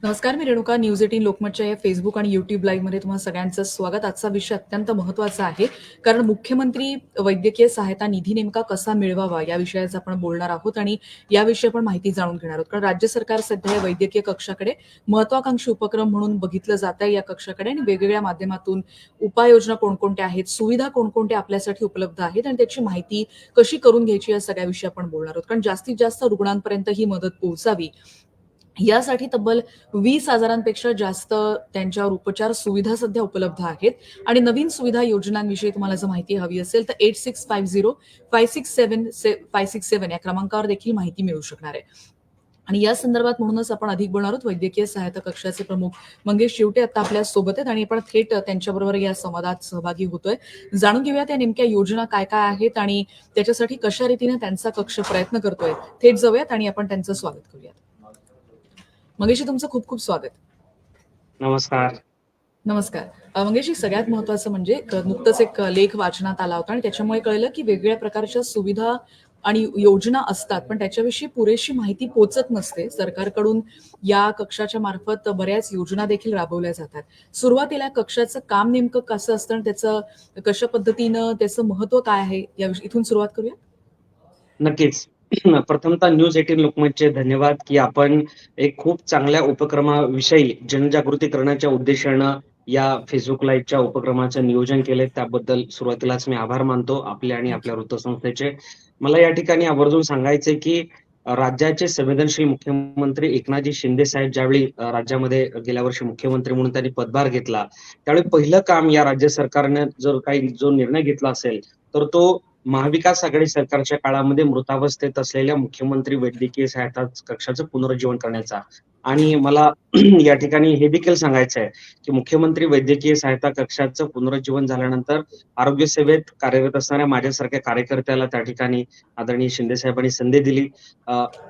नमस्कार, मी रेणुका. न्यूज 18 लोकमतच्या या फेसबुक आणि युट्यूब लाईव्हमध्ये तुम्हा सगळ्यांचं स्वागत. आजचा विषय अत्यंत महत्त्वाचा आहे, कारण मुख्यमंत्री वैद्यकीय सहायता निधी नेमका कसा मिळवावा या विषयाचं आपण बोलणार आहोत आणि याविषयी आपण माहिती जाणून घेणार आहोत. कारण राज्य सरकार सध्या या वैद्यकीय कक्षाकडे महत्वाकांक्षी उपक्रम म्हणून बघितलं जात आहे या कक्षाकडे, आणि वेगवेगळ्या माध्यमातून उपाययोजना कोणकोणत्या आहेत, सुविधा कोणकोणत्या आपल्यासाठी उपलब्ध आहेत आणि त्याची माहिती कशी करून घ्यायची या सगळ्याविषयी आपण बोलणार आहोत. कारण जास्तीत जास्त रुग्णांपर्यंत ही मदत पोहोचावी यासाठी तब्बल 20,000पेक्षा जास्त त्यांच्यावर उपचार सुविधा सध्या उपलब्ध आहेत. आणि नवीन सुविधा योजनांविषयी तुम्हाला जर माहिती हवी असेल तर 8650567567 या क्रमांकावर देखील माहिती मिळू शकणार आहे. आणि या संदर्भात म्हणूनच आपण अधिक बोलणार आहोत. वैद्यकीय सहायता कक्षाचे प्रमुख मंगेश शेवटे आता आपल्या सोबत आहेत आणि आपण थेट त्यांच्याबरोबर या संवादात सहभागी होतोय. जाणून घेऊया त्या नेमक्या योजना काय काय आहेत आणि त्याच्यासाठी कशा रीतीने त्यांचा कक्ष प्रयत्न करतोय. थेट जाऊयात आणि आपण त्यांचं स्वागत करूयात. मंगेशजी, तुमचं खूप खूप स्वागत. नमस्कार. नमस्कार. मंगेशजी, सगळ्यात महत्वाचं म्हणजे नुकतंच एक लेख वाचनात आला होता आणि त्याच्यामुळे कळलं की वेगवेगळ्या प्रकारच्या सुविधा आणि योजना असतात, पण त्याच्याविषयी पुरेशी माहिती पोहोचत नसते. सरकारकडून या कक्षाच्या मार्फत बऱ्याच योजना देखील राबवल्या जातात. सुरुवातीला कक्षाचं काम नेमकं कसं असतं आणि त्याचं कशा पद्धतीनं त्याचं महत्व काय आहे, या इथून सुरुवात करूया. नक्कीच. प्रथमतः न्यूज 18 लोकमतचे धन्यवाद की आपण एक खूप चांगल्या उपक्रमाविषयी जनजागृती करण्याच्या उद्देशानं या फेसबुक लाईव्हच्या उपक्रमाचं नियोजन केलंय. त्याबद्दल सुरुवातीलाच मी आभार मानतो आपले आणि आपल्या वृत्तसंस्थेचे. मला या ठिकाणी आवर्जून सांगायचंय की राज्याचे संवेदनशील मुख्यमंत्री एकनाथजी शिंदे साहेब ज्यावेळी राज्यामध्ये गेल्या वर्षी मुख्यमंत्री म्हणून त्यांनी पदभार घेतला, त्यावेळी पहिलं काम या राज्य सरकारनं जो निर्णय घेतला असेल तर तो महाविकास आघाडी सरकारच्या काळामध्ये मृतावस्थेत असलेल्या मुख्यमंत्री वैद्यकीय सहायता कक्षाचं पुनरुज्जीवन करण्याचा. आणि मला या ठिकाणी हे देखील सांगायचं आहे की मुख्यमंत्री वैद्यकीय सहायता कक्षाचं पुनरुज्जीवन झाल्यानंतर आरोग्य सेवेत कार्यरत असणाऱ्या माझ्यासारख्या कार्यकर्त्याला त्या ठिकाणी आदरणीय शिंदे साहेबांनी संधी दिली.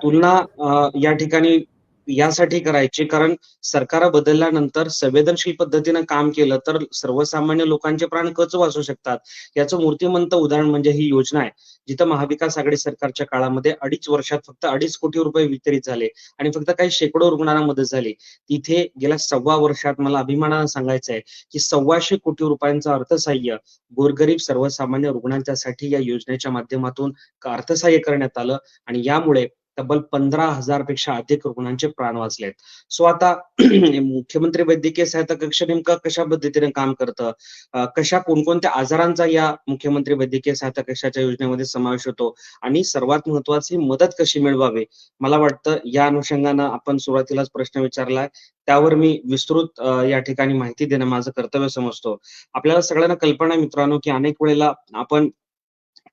तुलना या ठिकाणी यासाठी करायची कारण सरकार बदलल्यानंतर संवेदनशील पद्धतीनं काम केलं तर सर्वसामान्य लोकांचे प्राण कच वाचू शकतात. याचं मूर्तिमंत उदाहरण म्हणजे ही योजना आहे, जिथं महाविकास आघाडी सरकारच्या काळामध्ये 2.5 वर्षात फक्त 2.5 कोटी रुपये वितरित झाले आणि फक्त काही शेकडो रुग्णांना मदत झाली. तिथे गेल्या 1.25 वर्षात मला अभिमानानं सांगायचं आहे की 125 कोटी रुपयांचं अर्थसहाय्य गोरगरीब सर्वसामान्य रुग्णांच्यासाठी या योजनेच्या माध्यमातून अर्थसहाय्य करण्यात आलं आणि यामुळे तब्बल 15,000 पेक्षा अधिक रुग्णांचे प्राण वाचलेत. सो आता मुख्यमंत्री वैद्यकीय सहायता कक्ष नेमका कशा पद्धतीने काम करतं, कशा कोणकोणत्या आजारांचा या मुख्यमंत्री वैद्यकीय सहायता कक्षाच्या योजनेमध्ये समावेश होतो आणि सर्वात महत्वाची मदत कशी मिळवावी. मला वाटतं या अनुषंगानं आपण सुरुवातीलाच प्रश्न विचारलाय, त्यावर मी विस्तृत या ठिकाणी माहिती देणं माझं कर्तव्य समजतो. आपल्याला सगळ्यांना कल्पना आहे मित्रांनो की अनेक वेळेला आपण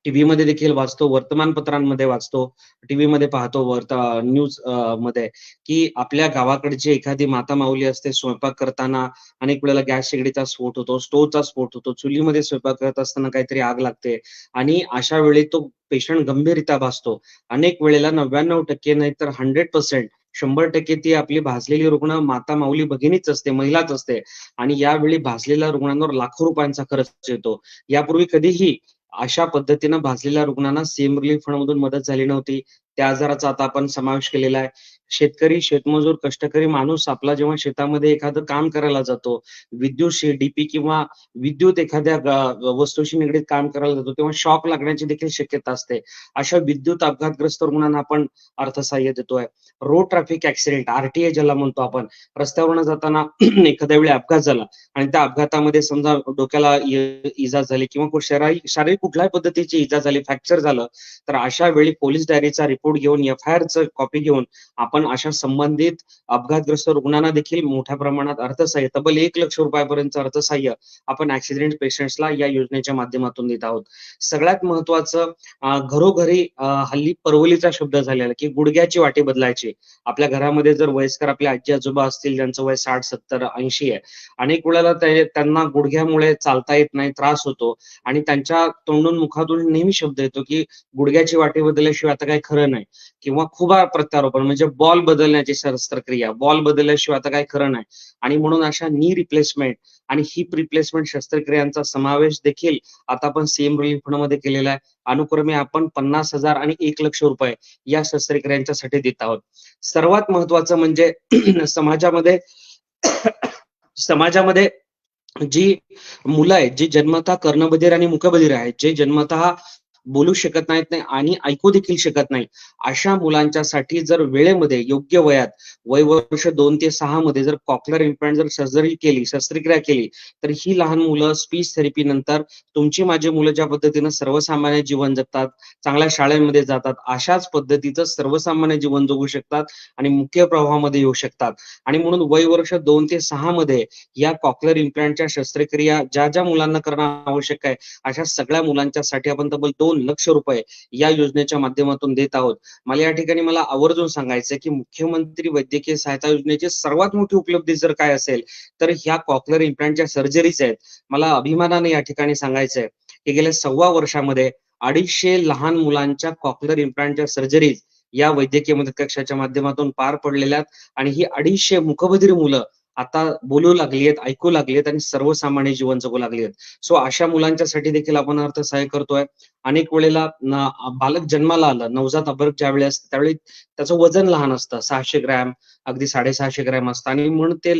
टीव्ही मध्ये देखील वाचतो, वर्तमानपत्रांमध्ये वाचतो, टीव्ही मध्ये पाहतो, न्यूज मध्ये की आपल्या गावाकडची एखादी माता माऊली असते, स्वयंपाक करताना अनेक वेळेला गॅस शेगडीचा स्फोट होतो, स्टोव्हचा स्फोट होतो, चुलीमध्ये स्वयंपाक करत असताना काहीतरी आग लागते आणि अशा वेळी तो पेशंट गंभीररित्या भासतो. अनेक वेळेला 99% नाही तर 100%, 100% ती आपली भाजलेली रुग्ण माता माऊली भगिनीच असते, महिलाच असते आणि यावेळी भाजलेल्या रुग्णांवर लाखो रुपयांचा खर्च येतो. यापूर्वी कधीही अशा पद्धतीनं भाजलेल्या रुग्णांना सीएम रिलीफ फंडमधून मदत झाली नव्हती. त्या आजाराचा आता आपण समावेश केलेला आहे. शेतकरी, शेतमजूर, कष्टकरी माणूस आपला जेव्हा शेतामध्ये एखादं काम करायला जातो, विद्युतशी डीपी किंवा विद्युत एखाद्या वस्तूशी निगडीत काम करायला जातो, तेव्हा शॉक लागण्याची देखील शक्यता असते. अशा विद्युत अपघातग्रस्त रुग्णांना आपण अर्थसहाय्य देतोय. रोड ट्रॅफिक ऍक्सिडेंट, आरटीए ज्याला म्हणतो आपण, रस्त्यावरनं जाताना एखाद्या वेळी अपघात झाला आणि त्या अपघातामध्ये समजा डोक्याला इजा झाली किंवा शारीरिक कुठल्याही पद्धतीची इजा झाली, फ्रॅक्चर झालं, तर अशा वेळी पोलीस डायरीचा रिपोर्ट घेऊन, एफआयआरचं कॉपी घेऊन आपण अशा संबंधित अपघातग्रस्त रुग्णांना देखील मोठ्या प्रमाणात अर्थसहाय्य, तब्बल 1 लक्ष रुपयापर्यंत अर्थसहाय्य आपण ऍक्सिडेंट पेशंट्सला या योजनेच्या माध्यमातून देत आहोत. सगळ्यात महत्वाचं, घरोघरी हल्ली परवलीचा शब्द झालेला की गुडघ्याची वाटी बदलायची. आपल्या घरामध्ये जर वयस्कर आपले आजी आजोबा असतील, ज्यांचं वय 60, 70, 80 आहे, अनेक वेळेला त्यांना गुडघ्यामुळे चालता येत नाही, त्रास होतो आणि त्यांच्या तोंडून मुखातून नेहमी शब्द येतो की गुडघ्याची वाटी बदलल्याशिवाय आता काही खरं नाही किंवा खूप प्रत्यारोपण म्हणजे बॉल बदलण्याची शस्त्रक्रिया, बॉल बदलल्याशिवाय आता काही खरं नाही. आणि म्हणून अशा नी रिप्लेसमेंट आणि हिप रिप्लेसमेंट शस्त्रक्रियांचा समावेश देखील आता आपण सीएम रिलीफ फंडमध्ये केलेला आहे. अनुक्रमे आपण 50,000 आणि 1,00,000 रुपये या शस्त्रक्रियांच्यासाठी देत आहोत. सर्वात महत्वाचं म्हणजे समाजामध्ये समाजामध्ये जी मुलं आहेत, जी जन्मतः कर्णबधीर आणि मूकबधीर आहेत, जे जन्मतः बोलू शकत नाहीत नाही आणि ऐकू देखील शकत नाही, अशा मुलांच्यासाठी जर वेळेमध्ये योग्य वयात वय वर्ष 2 ते 6 मध्ये जर कॉक्लिअर इम्प्लांट जर सर्जरी केली, शस्त्रक्रिया केली, तर ही लहान मुलं स्पीच थेरपी नंतर तुमची माझी मुलं ज्या पद्धतीनं सर्वसामान्य जीवन जगतात, चांगल्या शाळेमध्ये जातात, अशाच पद्धतीचं सर्वसामान्य जीवन जगू शकतात आणि मुख्य प्रवाहामध्ये येऊ शकतात. आणि म्हणून वय वर्ष 2 ते 6 मध्ये या कॉक्लिअर इम्प्लांटच्या शस्त्रक्रिया ज्या ज्या मुलांना करणं आवश्यक आहे, अशा सगळ्या मुलांच्यासाठी आपण तब्बल 2,00,000 रुपये या योजनेच्या माध्यमातून देत आहोत. मला या ठिकाणी मला आवर्जून सांगायचंय की मुख्यमंत्री वैद्यकीय सहायता योजनेची सर्वात मोठी उपलब्धी जर काय असेल, तर ह्या कॉक्लिअर इम्प्लांटच्या सर्जरीज आहेत. मला अभिमानाने या ठिकाणी सांगायचंय की गेल्या 1.25 वर्षामध्ये 250 लहान मुलांच्या कॉक्लिअर इम्प्लांटच्या सर्जरीज या वैद्यकीय मदत कक्षाच्या माध्यमातून पार पडलेल्या आहेत आणि ही 250 मूकबधीर मुलं आता बोलू लागली आहेत, ऐकू लागली आहेत आणि सर्वसामान्य जीवन जगू लागली आहेत. सो अशा मुलांच्यासाठी देखील आपण अर्थसहाय्य करतोय. अनेक वेळेला बालक जन्माला आलं, नवजात अपघात ज्यावेळी असतं त्यावेळी त्याचं वजन लहान असतं, 600 ग्रॅम, अगदी 650 ग्रॅम असतं आणि म्हणून ते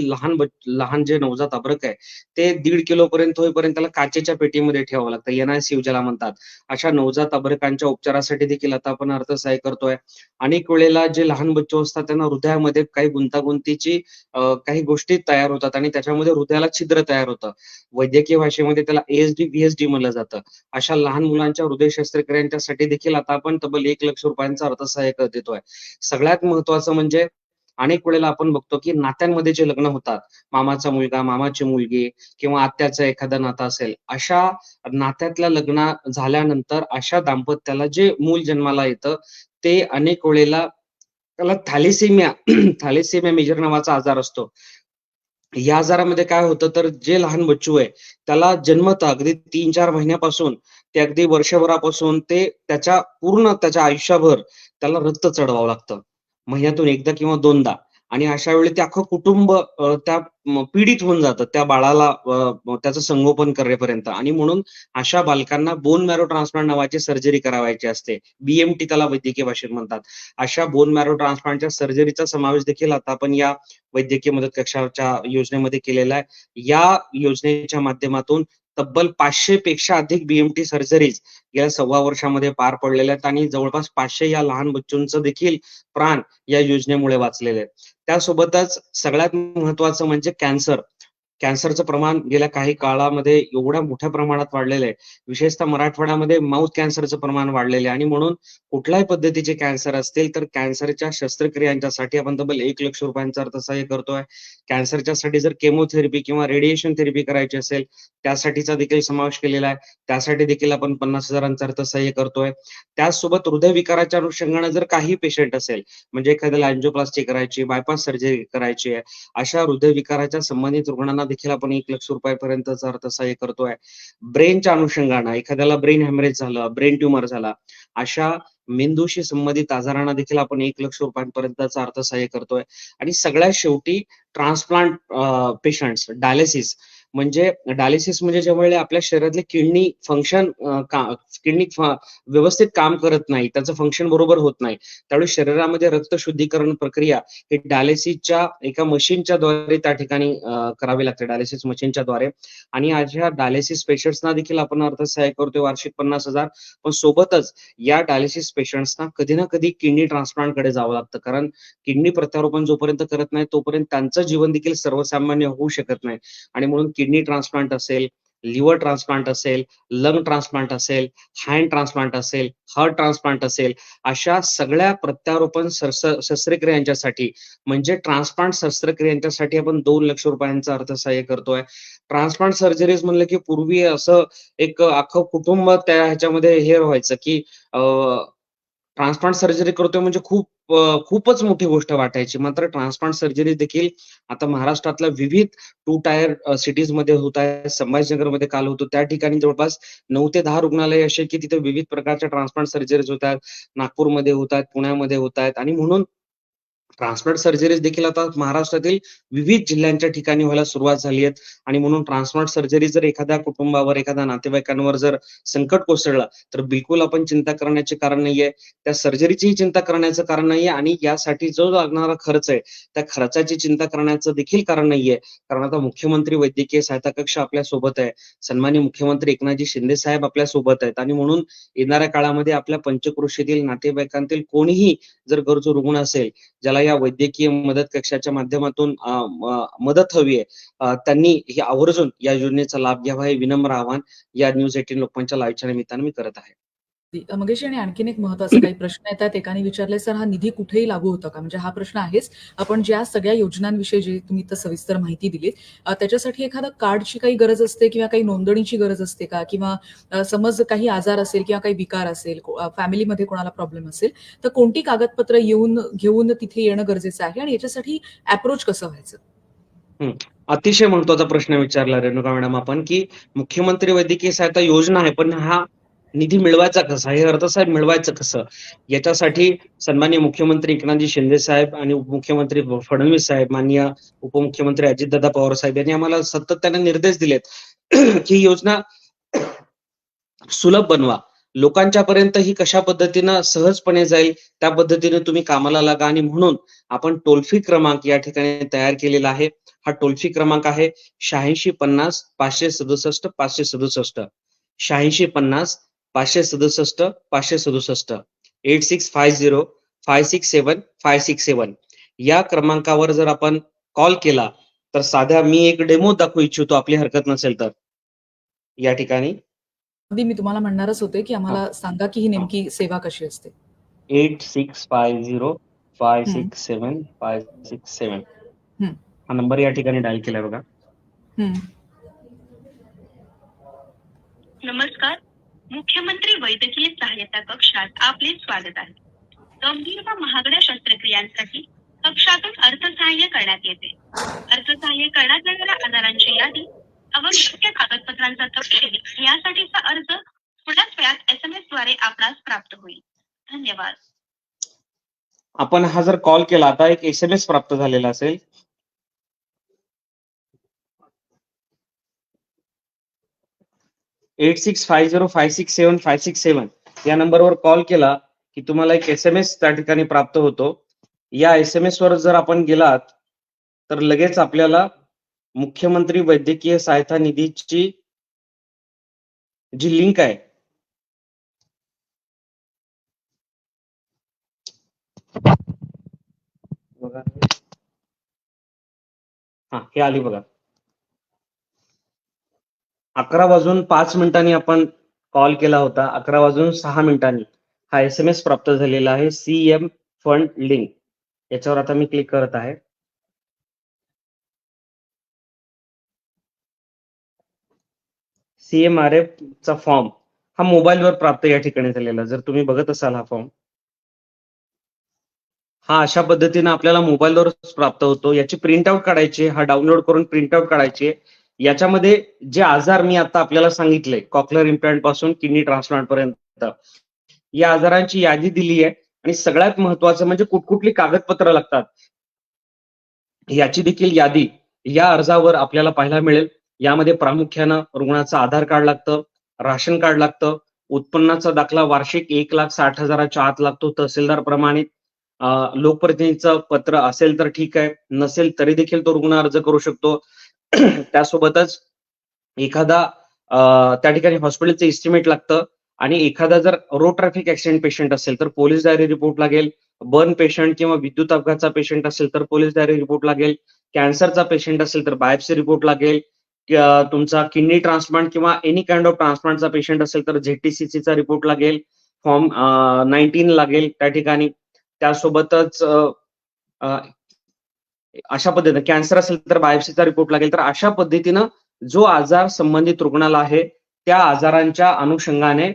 लहान जे नवजात अभ्रक आहे, ते 1.5 किलो पर्यंत होईपर्यंत त्याला काचेच्या पेटीमध्ये ठेवावं लागतं. एनआयसीयू ज्याला म्हणतात. अशा नवजात अभ्रकांच्या उपचारासाठी देखील आता आपण अर्थसहाय्य करतोय. अनेक वेळेला जे लहान बच्चू असतात त्यांना हृदयामध्ये काही गुंतागुंतीची काही गोष्टी तयार होतात आणि त्याच्यामध्ये हृदयाला छिद्र तयार होतं. वैद्यकीय भाषेमध्ये त्याला एएसडी, बीएसडी म्हणलं जातं. अशा लहान मुलांच्या हृदय शस्त्रक्रियांच्यासाठी देखील आता आपण तब्बल 1,00,000 रुपयांचा अर्थसहाय्य देतोय. सगळ्यात महत्वाचं म्हणजे अनेक वेळेला आपण बघतो की नात्यांमध्ये जे लग्न होतात, मामाचा मुलगा, मामाची मुलगी किंवा आत्याचं एखादं नातं असेल, अशा नात्यातल्या लग्न झाल्यानंतर अशा दाम्पत्याला जे मूल जन्माला येतं, ते अनेक वेळेला त्याला थॅलेसेमिया थॅलेसेमिया मेजर नावाचा आजार असतो. या आजारामध्ये काय होतं तर जे लहान बच्चू आहे, त्याला जन्मतः अगदी 3-4 महिन्यापासून ते अगदी वर्षभरापासून ते पूर्ण त्याच्या आयुष्यभर त्याला रक्त चढवावं लागतं. महिन्यातून एकदा किंवा 2दा आणि अशा वेळी ते अख्खं कुटुंब पीडित होऊन जातं त्या बाळाला त्याचं संगोपन करेपर्यंत आणि म्हणून अशा बालकांना बोन मॅरो ट्रान्सप्लांट नावाची सर्जरी करावयाची असते. बीएमटी त्याला वैद्यकीय भाषेत म्हणतात. अशा बोन मॅरो ट्रान्सप्लांटच्या सर्जरीचा समावेश देखील आता आपण या वैद्यकीय मदत कक्षाच्या योजनेमध्ये केलेला आहे. या योजनेच्या माध्यमातून तब्बल 500 पेक्षा अधिक बीएमटी सर्जरीज गेल्या 1.25 वर्षामध्ये पार पडलेल्या आहेत आणि जवळपास 500 या लहान बच्चूंचं देखील प्राण या योजनेमुळे वाचलेले आहेत. त्यासोबतच सगळ्यात महत्वाचं म्हणजे कॅन्सर. कॅन्सरचं प्रमाण गेल्या काही काळामध्ये एवढ्या मोठ्या प्रमाणात वाढलेलं आहे. विशेषतः मराठवाड्यामध्ये माउथ कॅन्सरचं प्रमाण वाढलेलं आहे आणि म्हणून कुठल्याही पद्धतीचे कॅन्सर असतील तर कॅन्सरच्या शस्त्रक्रियांच्यासाठी आपण तब्बल 1,00,000 रुपयांचं अर्थसहाय्य करतोय. कॅन्सरच्यासाठी जर केमोथेरपी किंवा रेडिएशन थेरपी करायची असेल, त्यासाठीचा देखील समावेश केलेला आहे. त्यासाठी देखील आपण 50,000चं अर्थसहाय्य करतोय. त्याचसोबत हृदयविकाराच्या अनुषंगाने जर काही पेशंट असेल, म्हणजे एखाद्याला अँजिओप्लास्टी करायची, बायपास सर्जरी करायची आहे, अशा हृदयविकाराच्या संबंधित रुग्णांना देखील आपण 1,00,000 रुपयापर्यंतचं अर्थसहाय्य करतोय. ब्रेनच्या अनुषंगानं एखाद्याला ब्रेन हॅमरेज झालं, ब्रेन ट्यूमर झाला, अशा मेंदूशी संबंधित आजारांना देखील आपण 1,00,000 रुपयांपर्यंतचं अर्थसहाय्य करतोय. आणि सगळ्यात शेवटी ट्रान्सप्लांट पेशंट्स डायलिसिस म्हणजे ज्यावेळेला आपल्या शरीरातले किडनी व्यवस्थित काम करत नाही, त्याचं फंक्शन बरोबर होत नाही, त्यावेळी शरीरामध्ये रक्त शुद्धीकरण प्रक्रिया ही डायलिसिसच्या एका मशीनच्या द्वारे त्या ठिकाणी करावी लागते, डायलिसिस मशीनच्या द्वारे. आणि अशा डायलिसिस पेशंट्सना देखील आपण अर्थसहाय्य करतोय वार्षिक 50,000. पण सोबतच या डायलिसिस पेशंट्सना कधी ना कधी किडनी ट्रान्सप्लांटकडे जावं लागतं. कारण किडनी प्रत्यारोपण जोपर्यंत करत नाही तोपर्यंत त्यांचं जीवन देखील सर्वसामान्य होऊ शकत नाही. आणि म्हणून किडनी ट्रान्सप्लांट असेल, लिव्हर ट्रान्सप्लांट असेल, लंग ट्रान्सप्लांट असेल, हँड ट्रान्सप्लांट असेल, हार्ट ट्रान्सप्लांट असेल, अशा सगळ्या प्रत्यारोपण शस्त्रक्रियांच्यासाठी म्हणजे ट्रान्सप्लांट शस्त्रक्रियांच्यासाठी आपण 2,00,000 रुपयांचं अर्थसहाय्य करतोय. ट्रान्सप्लांट सर्जरीज म्हणलं की पूर्वी असं एक अख्खं कुटुंब त्या ह्याच्यामध्ये हे व्हायचं की ट्रान्सप्लांट सर्जरी करतोय म्हणजे खूपच मोठी गोष्ट वाटायची. मात्र ट्रान्सप्लांट सर्जरी देखील आता महाराष्ट्रातल्या विविध 2 टायर सिटीजमध्ये होत आहे. संभाजीनगरमध्ये काल होतो. त्या ठिकाणी जवळपास 9 ते 10 रुग्णालय असे की तिथे विविध प्रकारच्या ट्रान्सप्लांट सर्जरीज होत आहेत. नागपूरमध्ये होत आहेत, पुण्यामध्ये होत आहेत आणि म्हणून ट्रान्सप्लांट सर्जरीज देखील आता महाराष्ट्रातील विविध जिल्ह्यांच्या ठिकाणी व्हायला सुरुवात झाली आहे आणि म्हणून ट्रान्सप्लांट सर्जरी जर एखाद्या कुटुंबावर, एखाद्या नातेवाईकांवर जर संकट कोसळलं तर बिलकुल आपण चिंता करण्याचे कारण नाहीये. त्या सर्जरीचीही चिंता करण्याचं कारण नाहीये आणि यासाठी जो लागणारा खर्च आहे त्या खर्चाची चिंता करण्याचं देखील कारण नाहीये. कारण आता मुख्यमंत्री वैद्यकीय सहायता कक्ष आपल्या सोबत आहे. सन्माननीय मुख्यमंत्री एकनाथजी शिंदे साहेब आपल्या सोबत आहेत आणि म्हणून येणाऱ्या काळामध्ये आपल्या पंचक्रोशीतील नातेवाईकांतील कोणीही जर गरजू रुग्ण असेल, ज्याला या वैद्यकीय मदत कक्षाच्या माध्यमातून मदत हवी आहे, त्यांनी हे आवर्जून या योजनेचा लाभ घ्यावा हे विनम्र आवाहन या न्यूज 18 लोकमतच्या लाईव्हच्या निमित्ताने मी करत आहे. मंगेश आणि आणखीन एक महत्त्वाचा काही प्रश्न येतात. एकाने विचारले, सर हा निधी कुठेही लागू होतो का? म्हणजे हा प्रश्न आहेच. आपण ज्या सगळ्या योजनांविषयी जे तुम्ही तर सविस्तर माहिती दिलीत, त्याच्यासाठी एखादा कार्डची काही गरज असते किंवा काही नोंदणीची गरज असते का? किंवा समज काही आजार असेल किंवा काही विकार असेल, फॅमिलीमध्ये कोणाला प्रॉब्लेम असेल, तर कोणती कागदपत्र घेऊन तिथे येणं गरजेचं आहे आणि याच्यासाठी अप्रोच कसं व्हायचं? अतिशय महत्वाचा प्रश्न विचारला रेणुका मॅडम आपण, की मुख्यमंत्री वैद्यकीय सहायता योजना आहे, पण हा निधी मिळवायचा कसा, हे अर्थसाहेब मिळवायचं कसं, याच्यासाठी सन्माननीय मुख्यमंत्री एकनाथजी शिंदे साहेब आणि उपमुख्यमंत्री फडणवीस साहेब, माननीय उपमुख्यमंत्री अजितदादा पवार साहेब यांनी आम्हाला सातत्याने निर्देश दिलेत की योजना सुलभ बनवा, लोकांच्या पर्यंत ही कशा पद्धतीनं सहजपणे जाईल त्या पद्धतीने तुम्ही कामाला लागा. आणि म्हणून आपण टोल फ्री क्रमांक या ठिकाणी तयार केलेला आहे. हा टोल फ्री क्रमांक आहे 8650 567 567 8650 567 567 8650 567 567. या क्रमांकावर जर आपण कॉल केला तर साध्या मी एक डेमो दाखवू इच्छितो, आपली हरकत नसेल तर. या ठिकाणी अगदी मी तुम्हाला म्हणणारच होते की आम्हाला सांगा की ही नेमकी सेवा कशी असते. 8650 567 567 हा नंबर या ठिकाणी डायल केलाय बघा. नमस्कार, मुख्यमंत्री वैद्यकीय सहायता कक्षात आपले स्वागत आहे. गंभीर व महागड्या शस्त्रक्रियांसाठी कक्षातून अर्थसहाय्य करण्यात येते. अर्थसहाय्य करण्यात येणाऱ्या आजारांची यादी, आवश्यक कागदपत्रांचा तपशील यासाठीचा अर्ज थोड्याच वेळात SMS द्वारे आपणास प्राप्त होईल. धन्यवाद. आपण हा जर कॉल केला आता एक SMS प्राप्त झालेला असेल. एट 8650567567 या नंबरवर कॉल केला की तुम्हाला एक SMS त्या ठिकाणी प्राप्त होतो. या SMS वर जर आपण गेलात तर लगेच आपल्याला मुख्यमंत्री वैद्यकीय सहायता निधीची जी लिंक आहे बघा, हे आली बघा. 11:05 आपण कॉल केला होता. 11:06 हा SMS प्राप्त झालेला आहे. CM फंड लिंक याच्यावर आता मी क्लिक करत आहे. CMRF चा फॉर्म हा मोबाईलवर प्राप्त या ठिकाणी झालेला. जर तुम्ही बघत असाल हा फॉर्म, हा अशा पद्धतीने आपल्याला मोबाईलवर प्राप्त होतो. याची प्रिंट आउट काढायची, हा डाउनलोड करून प्रिंट आउट काढायची. याच्यामध्ये जे आजार मी आता आपल्याला सांगितले, कॉक्लिअर इम्प्लांट पासून किडनी ट्रान्सप्लांट पर्यंत, या आजारांची यादी दिली आहे आणि सगळ्यात महत्वाचं म्हणजे कुठकुठली कागदपत्र लागतात याची देखील यादी या अर्जावर आपल्याला पाहायला मिळेल. यामध्ये प्रामुख्यानं रुग्णाचं आधार कार्ड लागतं, राशन कार्ड लागतं, उत्पन्नाचा दाखला वार्षिक 1,60,000च्या आत लागतो तहसीलदार प्रमाणित. लोकप्रतिनिधीचं पत्र असेल तर ठीक आहे, नसेल तरी देखील तो रुग्ण अर्ज करू शकतो. त्यासोबतच एखादा त्या ठिकाणी हॉस्पिटलचं इस्टिमेट लागतं आणि एखादा जर रोड ट्रॅफिक ऍक्सिडेंट पेशंट असेल तर पोलीस डायरी रिपोर्ट लागेल. बर्न पेशंट किंवा विद्युत अपघाताचा पेशंट असेल तर पोलीस डायरी रिपोर्ट लागेल. कॅन्सरचा पेशंट असेल तर बायोप्सी रिपोर्ट लागेल. तुमचा किडनी ट्रान्सप्लांट किंवा एनी काइंड ऑफ ट्रान्सप्लांटचा पेशंट असेल तर ZTCCचा रिपोर्ट लागेल. फॉर्म 19 लागेल त्या ठिकाणी. त्यासोबतच अशा पद्धतीने कॅन्सर असेल तर बायोप्सीचा रिपोर्ट लागेल. तर अशा पद्धतीनं जो आजार संबंधित रुग्णाला आहे त्या आजारांच्या अनुषंगाने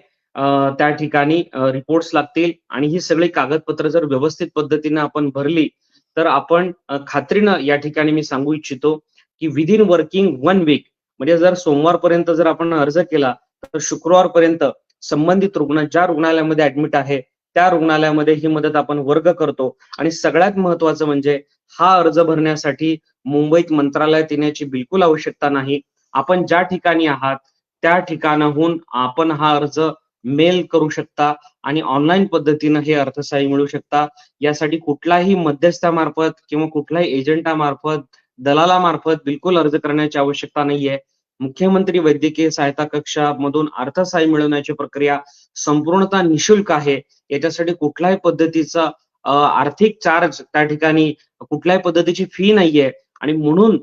त्या ठिकाणी रिपोर्ट्स लागतील आणि ही सगळी कागदपत्र जर व्यवस्थित पद्धतीने आपण भरली तर आपण खात्रीनं या ठिकाणी मी सांगू इच्छितो की विदिन वर्किंग 1 वीक, म्हणजे जर सोमवारपर्यंत जर आपण अर्ज केला तर शुक्रवारपर्यंत संबंधित रुग्ण ज्या रुग्णालयामध्ये ऍडमिट आहे त्या रुग्णालयामध्ये ही मदत आपण वर्ग करतो. आणि सगळ्यात महत्वाचं म्हणजे हा अर्ज भरण्यासाठी मुंबईत मंत्रालयात येण्याची बिलकुल आवश्यकता नाही. आपण ज्या ठिकाणी आहात त्या ठिकाणाहून आपण हा अर्ज मेल करू शकता आणि ऑनलाईन पद्धतीनं हे अर्थसहाय्य मिळू शकता. यासाठी कुठलाही मध्यस्थामार्फत किंवा कुठल्याही एजंटामार्फत, दलालामार्फत बिलकुल अर्ज करण्याची आवश्यकता नाहीये. मुख्यमंत्री वैद्यकीय सहायता कक्षामधून अर्थसहाय्य मिळवण्याची प्रक्रिया संपूर्णतः निशुल्क आहे. याच्यासाठी कुठल्याही पद्धतीचा आर्थिक चार्ज त्या ठिकाणी, कुठल्याही पद्धतीची फी नाहीये. आणि म्हणून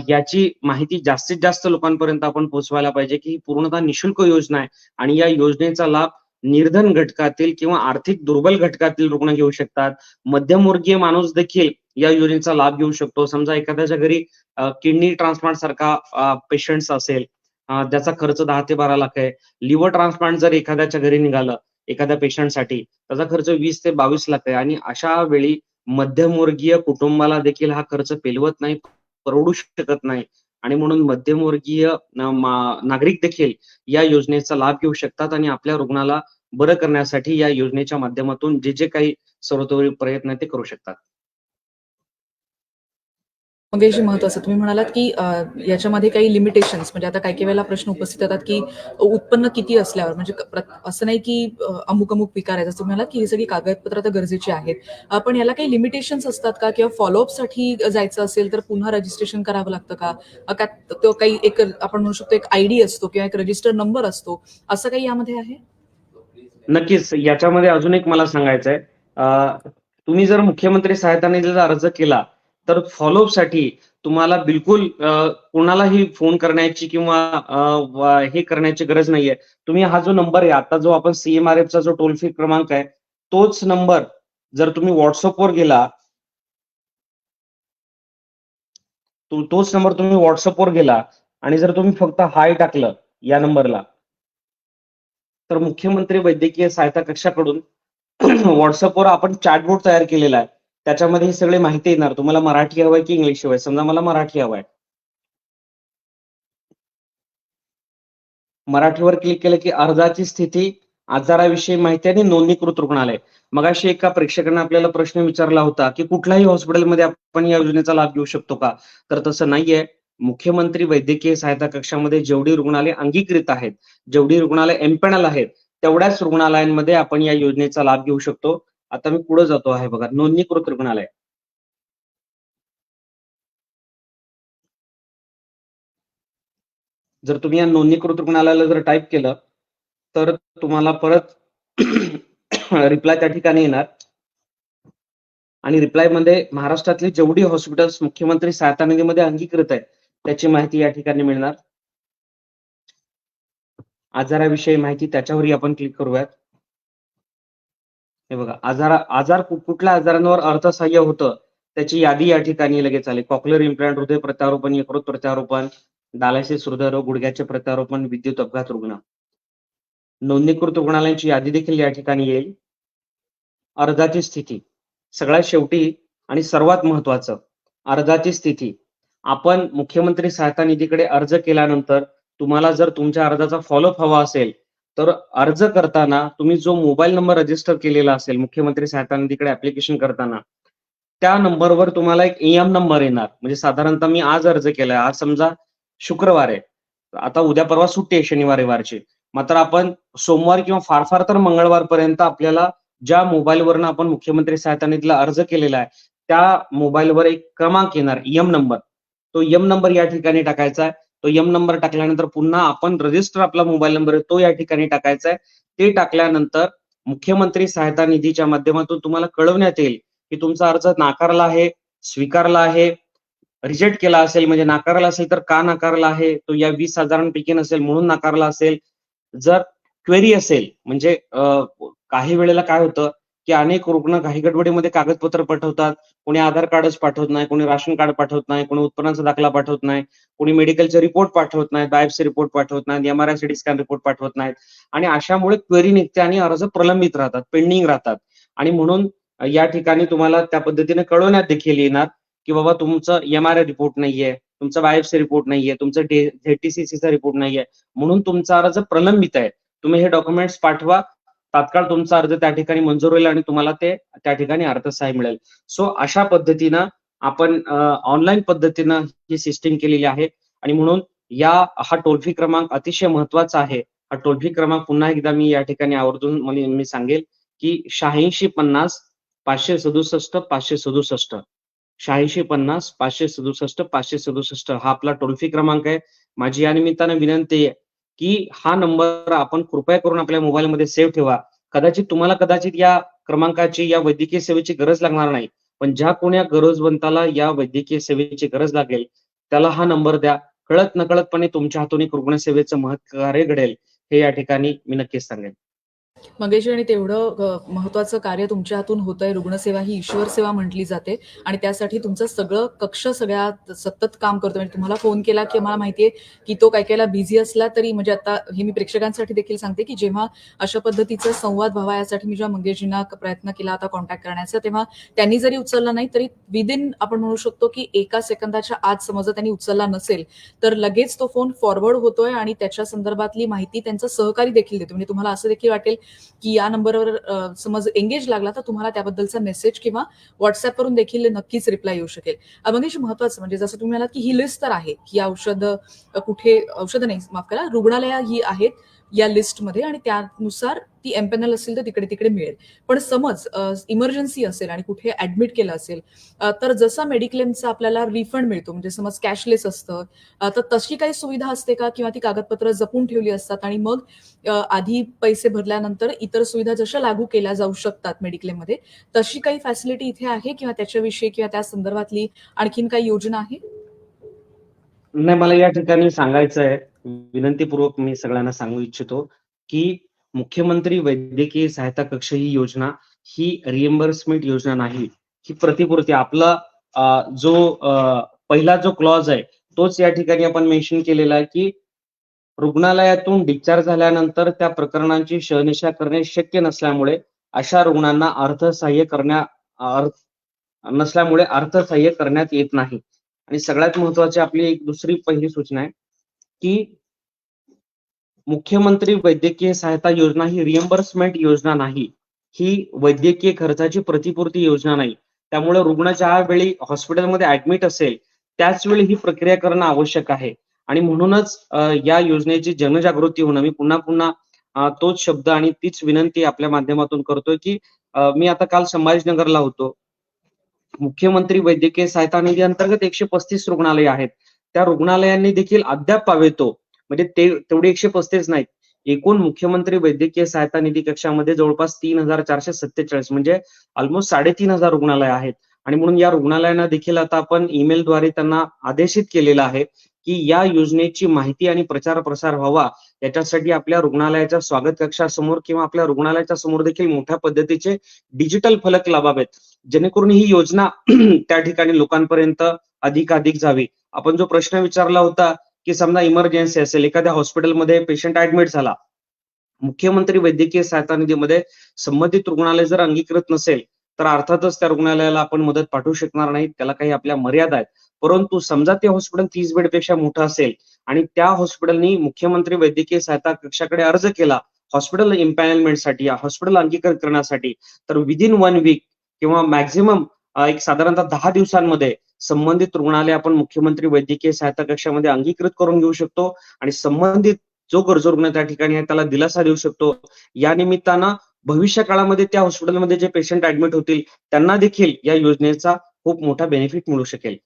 याची माहिती जास्तीत जास्त लोकांपर्यंत आपण पोहोचवायला पाहिजे की ही पूर्णतः निशुल्क योजना आहे आणि या योजनेचा लाभ निर्धन घटकातील किंवा आर्थिक दुर्बल घटकातील रुग्ण घेऊ शकतात. मध्यमवर्गीय माणूस देखील या योजनेचा लाभ घेऊ शकतो. समजा एखाद्याच्या घरी किडनी ट्रान्सप्लांट सारखा पेशंट्स असेल, ज्याचा खर्च 10 ते 12 लाख आहे. लिव्हर ट्रान्सप्लांट जर एखाद्याच्या घरी निघालं एखाद्या पेशंटसाठी, त्याचा खर्च 20 ते 22 लाख आहे. आणि अशा वेळी मध्यमवर्गीय कुटुंबाला देखील हा खर्च पेलवत नाही, परवडू शकत नाही. आणि म्हणून मध्यमवर्गीय नागरिक देखील या योजनेचा लाभ घेऊ शकतात आणि आपल्या रुग्णाला बरं करण्यासाठी या योजनेच्या माध्यमातून जे जे काही सर्वतोपरी प्रयत्न आहे ते करू शकतात. मंगेशजी, महत्वाचं तुम्ही म्हणालात की याच्यामध्ये काही लिमिटेशन्स, म्हणजे आता काही वेळेला प्रश्न उपस्थित येतात की उत्पन्न किती असल्यावर, म्हणजे असं नाही की अमुक अमुक विकार आहे, जसं तुम्ही म्हणालात की ही सगळी कागदपत्र आता गरजेची आहेत. पण याला काही लिमिटेशन्स असतात का, किंवा फॉलोअपसाठी जायचं असेल तर पुन्हा रजिस्ट्रेशन करावं लागतं का? का तो काही एक आपण म्हणू शकतो एक आयडी असतो किंवा एक रजिस्टर नंबर असतो, असं काही यामध्ये आहे? नक्कीच. याच्यामध्ये अजून एक मला सांगायचंय. तुम्ही जर मुख्यमंत्री सहायता निधीचा अर्ज केला तर फॉलोअपसाठी तुम्हाला बिलकुल कोणालाही फोन करण्याची किंवा हे करण्याची गरज नाहीये. तुम्ही हा जो नंबर आहे, आता जो आपण CMRFचा जो टोल फ्री क्रमांक आहे, तोच नंबर जर तुम्ही व्हॉट्सअपवर गेला, तोच नंबर तुम्ही व्हॉट्सअपवर गेला आणि जर तुम्ही फक्त हाय टाकलं या नंबरला, तर मुख्यमंत्री वैद्यकीय सहायता कक्षाकडून व्हॉट्सअपवर आपण चॅटबोट तयार केलेला आहे. त्याच्यामध्ये ही सगळी माहिती येणार. तुम्हाला मराठी हवंय की इंग्लिश हवंय? समजा मला मराठी हवंय. मराठीवर क्लिक केलं की अर्जाची स्थिती, आजाराविषयी माहिती आणि नोंदणीकृत रुग्णालय. मगाशी एका प्रेक्षकाने आपल्याला प्रश्न विचारला होता की कुठल्याही हॉस्पिटलमध्ये आपण या योजनेचा लाभ घेऊ शकतो का? तर तसं नाहीये. मुख्यमंत्री वैद्यकीय सहायता कक्षामध्ये जेवढी रुग्णालय अंगीकृत आहेत, जेवढी रुग्णालय एमपॅनल आहेत, तेवढ्याच रुग्णालयांमध्ये आपण या योजनेचा लाभ घेऊ शकतो. आता मी पुढे जातो आहे बघा, नोंदणीकृत रुग्णालय. जर तुम्ही या नोंदणीकृत रुग्णालयाला जर टाईप केलं तर तुम्हाला परत रिप्लाय त्या ठिकाणी येणार आणि रिप्लाय मध्ये महाराष्ट्रातली जेवढी हॉस्पिटल्स मुख्यमंत्री सहायता निधीमध्ये अंगीकृत आहेत त्याची माहिती या ठिकाणी मिळणार. आजाराविषयी माहिती त्याच्यावरही आपण क्लिक करूयात. हे बघा, आजार कुठल्या आजारांवर अर्थसहाय्य होतं त्याची यादी या ठिकाणी लगेच आली. कॉक्लिअर इम्प्लांट, हृदय प्रत्यारोपण, यकृत प्रत्यारोपण, डायलिसिस, हृदयरोग, गुडघ्याचे प्रत्यारोपण, विद्युत अपघात रुग्ण. नोंदणीकृत रुग्णालयांची यादी देखील या ठिकाणी येईल. अर्जाची स्थिती सगळ्यात शेवटी आणि सर्वात महत्वाचं, अर्जाची स्थिती. आपण मुख्यमंत्री सहायता निधीकडे अर्ज केल्यानंतर तुम्हाला जर तुमच्या अर्जाचा फॉलोअप हवा असेल तर अर्ज करताना तुम्ही जो मोबाईल नंबर रजिस्टर केलेला असेल मुख्यमंत्री सहायता निधीकडे ऍप्लिकेशन करताना, त्या नंबरवर तुम्हाला एक EM नंबर येणार. म्हणजे साधारणतः मी आज अर्ज केलाय, आज समजा शुक्रवार आहे, आता उद्या परवा सुट्टी आहे शनिवार रविवारची, मात्र आपण सोमवार किंवा फार फार तर मंगळवारपर्यंत आपल्याला ज्या मोबाईलवरनं आपण मुख्यमंत्री सहायता निधीला अर्ज केलेला आहे त्या मोबाईलवर एक क्रमांक येणार, EM नंबर. तो EM नंबर या ठिकाणी टाकायचा आहे. तो EM नंबर टाकल्यानंतर पुन्हा आपण रजिस्टर आपला मोबाईल नंबर आहे तो या ठिकाणी टाकायचा आहे. ते टाकल्यानंतर मुख्यमंत्री सहायता निधीच्या माध्यमातून तुम्हाला कळवण्यात येईल की तुमचा अर्ज नाकारला आहे, स्वीकारला आहे, रिजेक्ट केला असेल, म्हणजे नाकारला असेल तर का नाकारला आहे, तो या 20,000 नसेल म्हणून नाकारला असेल. जर क्वेरी असेल, म्हणजे काही वेळेला काय होतं की अनेक रुग्ण काही गडबडीमध्ये कागदपत्र पाठवतात, कोणी आधार कार्डच पाठवत नाही, कोणी राशन कार्ड पाठवत नाही, कोणी उत्पन्नाचा दाखला पाठवत नाही, कोणी मेडिकलचे रिपोर्ट पाठवत नाहीत, बायोप्सी रिपोर्ट पाठवत नाहीत, MRI CT स्कॅन रिपोर्ट पाठवत नाहीत आणि अशामुळे क्वेरी निघते आणि अर्ज प्रलंबित राहतात, पेंडिंग राहतात. आणि म्हणून या ठिकाणी तुम्हाला त्या पद्धतीने कळवण्यात देखील येणार की बाबा तुमचं MRI रिपोर्ट नाहीये, तुमचा बायोप्सी रिपोर्ट नाहीये, तुमचं ZTCC चा रिपोर्ट नाहीये, म्हणून तुमचा अर्ज प्रलंबित आहे. तुम्ही हे डॉक्युमेंट्स पाठवा तात्काळ तुमचा अर्ज त्या ठिकाणी मंजूर होईल आणि तुम्हाला ते त्या ठिकाणी अर्थसहाय्य मिळेल. सो अशा पद्धतीनं आपण ऑनलाईन पद्धतीनं ही सिस्टीम केलेली आहे आणि म्हणून हा टोल फ्री क्रमांक अतिशय महत्वाचा आहे. हा टोल फ्री क्रमांक पुन्हा एकदा मी या ठिकाणी आवर्जून मी सांगेल की 8650 567 567 8650 567 567 हा आपला टोल फ्री क्रमांक आहे. माझी या निमित्तानं विनंती आहे की हा नंबर आपण कृपया करून आपल्या मोबाईलमध्ये सेव्ह ठेवा. कदाचित या क्रमांकाची या वैद्यकीय सेवेची गरज लागणार नाही, पण ज्या कोण्या गरजवंताला या वैद्यकीय सेवेची गरज लागेल त्याला हा नंबर द्या. कळत नकळतपणे तुमच्या हातून एक रुग्णसेवेचं महत्कार्य घडेल हे या ठिकाणी मी नक्कीच सांगेन. मंगेशजी, आणि तेवढं महत्वाचं कार्य तुमच्या हातून होतंय. रुग्णसेवा ही ईश्वर सेवा म्हटली जाते आणि त्यासाठी तुमचं सगळं कक्ष सगळ्यात सतत काम करतो. म्हणजे तुम्हाला फोन केला की मला माहितीये की तो काही काहीला बिझी असला तरी, म्हणजे आता हे मी प्रेक्षकांसाठी देखील सांगते की जेव्हा अशा पद्धतीचा संवाद व्हावा यासाठी मी जेव्हा मंगेशजींना प्रयत्न केला आता कॉन्टॅक्ट करण्याचा, तेव्हा त्यांनी जरी उचलला नाही तरी विदिन आपण म्हणू शकतो की एका सेकंदाच्या आत समजा त्यांनी उचलला नसेल तर लगेच तो फोन फॉरवर्ड होतोय आणि त्याच्या संदर्भातली माहिती त्यांचा सहकारी देखील देतो. म्हणजे तुम्हाला असं देखील वाटेल की या नंबरवर समज एंगेज लागला तर तुम्हाला त्याबद्दलचा मेसेज किंवा व्हॉट्सअपवरून देखील नक्कीच रिप्लाय येऊ शकेल. मंगेश, महत्वाचं म्हणजे जसं तुम्ही म्हणालात की ही लिस्ट तर आहे की औषधं कुठे, औषधं नाही माफ करा, रुग्णालया ही आहेत या लिस्टमध्ये आणि त्यानुसार ती एमपॅनल असेल तर तिकडे तिकडे मिळेल. पण समज इमर्जन्सी असेल आणि कुठे ऍडमिट केलं असेल तर जसा मेडिक्लेमचा आपल्याला रिफंड मिळतो, म्हणजे समज कॅशलेस असतं, तर तशी काही सुविधा असते का, किंवा ती कागदपत्र जपून ठेवली असतात आणि मग आधी पैसे भरल्यानंतर इतर सुविधा जशा लागू केल्या जाऊ शकतात मेडिक्लेम मध्ये, तशी काही फॅसिलिटी इथे आहे किंवा त्याच्याविषयी किंवा त्या संदर्भातली आणखीन काही योजना आहे? नाही, मला या ठिकाणी सांगायचं आहे, विनंतीपूर्वक मी सगळ्यांना सांगू इच्छितो की मुख्यमंत्री वैद्यकीय सहायता कक्ष ही योजना ही रिएम्बर्समेंट योजना नाही, ही प्रतिपूर्ती. आपला जो पहिला जो क्लॉज आहे तोच या ठिकाणी आपण मेन्शन केलेला आहे की रुग्णालयातून डिस्चार्ज झाल्यानंतर त्या प्रकरणांची शहानिशा करणे शक्य नसल्यामुळे अशा रुग्णांना अर्थसहाय्य करण्यात येत नाही. आणि सगळ्यात महत्वाची आपली एक दुसरी पहिली सूचना आहे की मुख्यमंत्री वैद्यकीय सहायता योजना ही रिएम्बर्समेंट योजना नाही, ही वैद्यकीय खर्चाची प्रतिपूर्ती योजना नाही. त्यामुळे रुग्ण ज्या वेळी हॉस्पिटलमध्ये ऍडमिट असेल त्याच वेळी ही प्रक्रिया करणं आवश्यक आहे. आणि म्हणूनच या योजनेची जनजागृती होणं, मी पुन्हा पुन्हा तोच शब्द आणि तीच विनंती आपल्या माध्यमातून करतोय की मी आता काल संभाजीनगरला होतो. मुख्यमंत्री वैद्यकीय सहायता निधी अंतर्गत 135 रुग्णालय आहेत. त्या रुग्णालयांनी देखील अद्याप पावेतो, म्हणजे तेवढे 135 नाहीत. एकूण मुख्यमंत्री वैद्यकीय सहायता निधी कक्षामध्ये जवळपास 3447 म्हणजे ऑलमोस्ट 3500 रुग्णालय आहेत. आणि म्हणून या रुग्णालयांना देखील आता आपण ईमेलद्वारे त्यांना आदेशित केलेलं आहे की या योजनेची माहिती आणि प्रचार प्रसार व्हावा याच्यासाठी आपल्या रुग्णालयाच्या स्वागत कक्षासमोर किंवा आपल्या रुग्णालयाच्या समोर देखील मोठ्या पद्धतीचे डिजिटल फलक लावावेत, जेणेकरून ही योजना त्या ठिकाणी लोकांपर्यंत अधिकाधिक जावी. आपण जो प्रश्न विचारला होता की समजा इमर्जन्सी असेल, एखाद्या हॉस्पिटलमध्ये पेशंट ऍडमिट झाला, मुख्यमंत्री वैद्यकीय सहायता निधीमध्ये संबंधित रुग्णालय जर अंगीकृत नसेल तर अर्थातच त्या रुग्णालयाला आपण मदत पाठवू शकणार नाही, त्याला काही आपल्या मर्यादा आहेत. परंतु समजा ते हॉस्पिटल 30 बेडपेक्षा मोठं असेल आणि त्या हॉस्पिटलनी मुख्यमंत्री वैद्यकीय सहायता कक्षाकडे अर्ज केला हॉस्पिटल इम्पॅनलमेंटसाठी या हॉस्पिटल अंगीकृत करण्यासाठी, तर विदिन 1 वीक किंवा मॅक्झिमम एक साधारणतः 10 दिवसांमध्ये संबंधित रुग्णालय आपण मुख्यमंत्री वैद्यकीय सहायता कक्षामध्ये अंगीकृत करून घेऊ शकतो आणि संबंधित जो गरजू रुग्ण त्या ठिकाणी आहे त्याला दिलासा देऊ शकतो. या निमित्तानं भविष्य काळामध्ये त्या हॉस्पिटलमध्ये जे पेशंट ऍडमिट होतील त्यांना देखील या योजनेचा खूप मोठा बेनिफिट मिळू शकेल.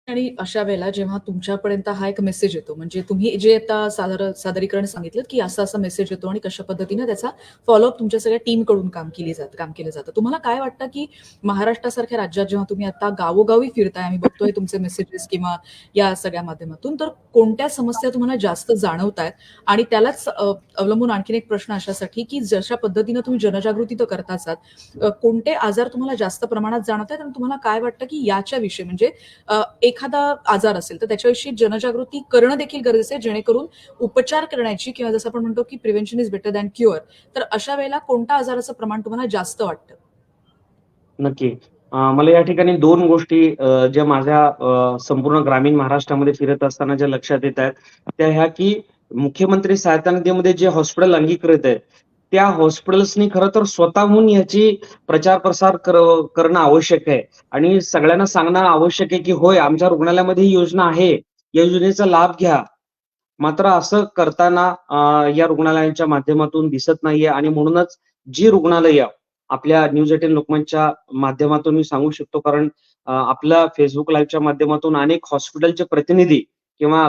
आणि अशा वेळेला जेव्हा तुमच्यापर्यंत हा एक मेसेज येतो, म्हणजे तुम्ही जे आता सादरीकरण सांगितलं की असा असा मेसेज येतो आणि कशा पद्धतीने त्याचा फॉलोअप तुमच्या सगळ्या टीमकडून काम केलं जातं, तुम्हाला काय वाटतं की महाराष्ट्रासारख्या राज्यात जेव्हा तुम्ही आता गावोगावी फिरताय, आम्ही बघतोय तुमचे मेसेजेस किंवा या सगळ्या माध्यमातून, तर कोणत्या समस्या तुम्हाला जास्त जाणवत आहेत? आणि त्यालाच अवलंबून आणखीन एक प्रश्न अशासाठी की जशा पद्धतीनं तुम्ही जनजागृती तर करताच आहात, कोणते आजार तुम्हाला जास्त प्रमाणात जाणवत आहेत आणि तुम्हाला काय वाटतं की याच्या विषयी, म्हणजे एखादा आजार असेल तर त्याच्याविषयी जनजागृती करणं देखील गरजेचं आहे, जेणेकरून उपचार करण्याची, किंवा जसं आपण म्हणतो की prevention is better than cure, तर अशा वेळेला कोणत्या आजाराचं प्रमाण तुम्हाला जास्त वाटतं? नक्की. मला या ठिकाणी 2 गोष्टी ज्या माझ्या संपूर्ण ग्रामीण महाराष्ट्रामध्ये फिरत असताना ज्या लक्षात येत आहेत त्या ह्या की मुख्यमंत्री सहायता निधीमध्ये जे हॉस्पिटल अंगीकृत आहे त्या हॉस्पिटल्सनी खरं तर स्वतःहून याची प्रचार प्रसार करणं आवश्यक आहे आणि सगळ्यांना सांगणं आवश्यक आहे की होय, आमच्या रुग्णालयामध्ये ही योजना आहे, या योजनेचा लाभ घ्या. मात्र असं करताना या रुग्णालयांच्या माध्यमातून दिसत नाहीये आणि म्हणूनच जी रुग्णालयं आपल्या न्यूज 18 लोकमतच्या माध्यमातून मी सांगू शकतो, कारण आपल्या Facebook लाईव्हच्या माध्यमातून अनेक हॉस्पिटलचे प्रतिनिधी किंवा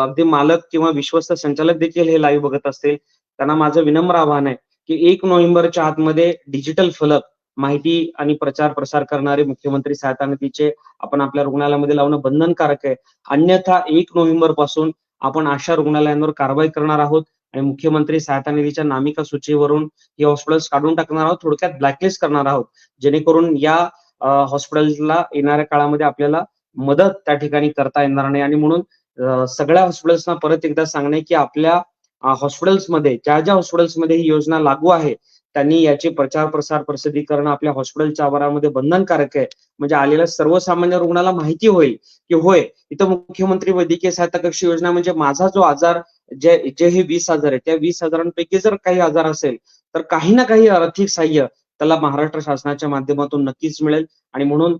अगदी मालक किंवा विश्वस्त संचालक देखील हे लाईव्ह बघत असतील. त्यांना माझं विनम्र आवाहन आहे की 1 नोव्हेंबरच्या आतमध्ये डिजिटल फलक, माहिती आणि प्रचार प्रसार करणारे मुख्यमंत्री सहायता निधीचे आपण आपल्या रुग्णालयामध्ये लावणं बंधनकारक आहे. अन्यथा 1 नोव्हेंबर पासून आपण अशा रुग्णालयांवर कारवाई करणार आहोत आणि मुख्यमंत्री सहायता निधीच्या नामिका सूचीवरून हे हॉस्पिटल्स काढून टाकणार आहोत, थोडक्यात ब्लॅकलिस्ट करणार आहोत, जेणेकरून या हॉस्पिटल्सला येणाऱ्या काळामध्ये आपल्याला मदत त्या ठिकाणी करता येणार नाही. आणि म्हणून सगळ्या हॉस्पिटल्सना परत एकदा सांगणे की आपल्या हॉस्पिटल्समध्ये ज्या हॉस्पिटल्समध्ये ही योजना लागू आहे, त्यांनी याची प्रचार प्रसार प्रसिद्धी करणं आपल्या हॉस्पिटलच्या आवारामध्ये बंधनकारक आहे. म्हणजे आलेल्या सर्वसामान्य रुग्णाला माहिती होईल की होय, इथं मुख्यमंत्री वैद्यकीय सहायता कक्ष योजना म्हणजे माझा जो आजार, जे हे 20,000 आहे, त्या 20,000 जर काही आजार असेल तर काही ना काही आर्थिक सहाय्य त्याला महाराष्ट्र शासनाच्या माध्यमातून नक्कीच मिळेल. आणि म्हणून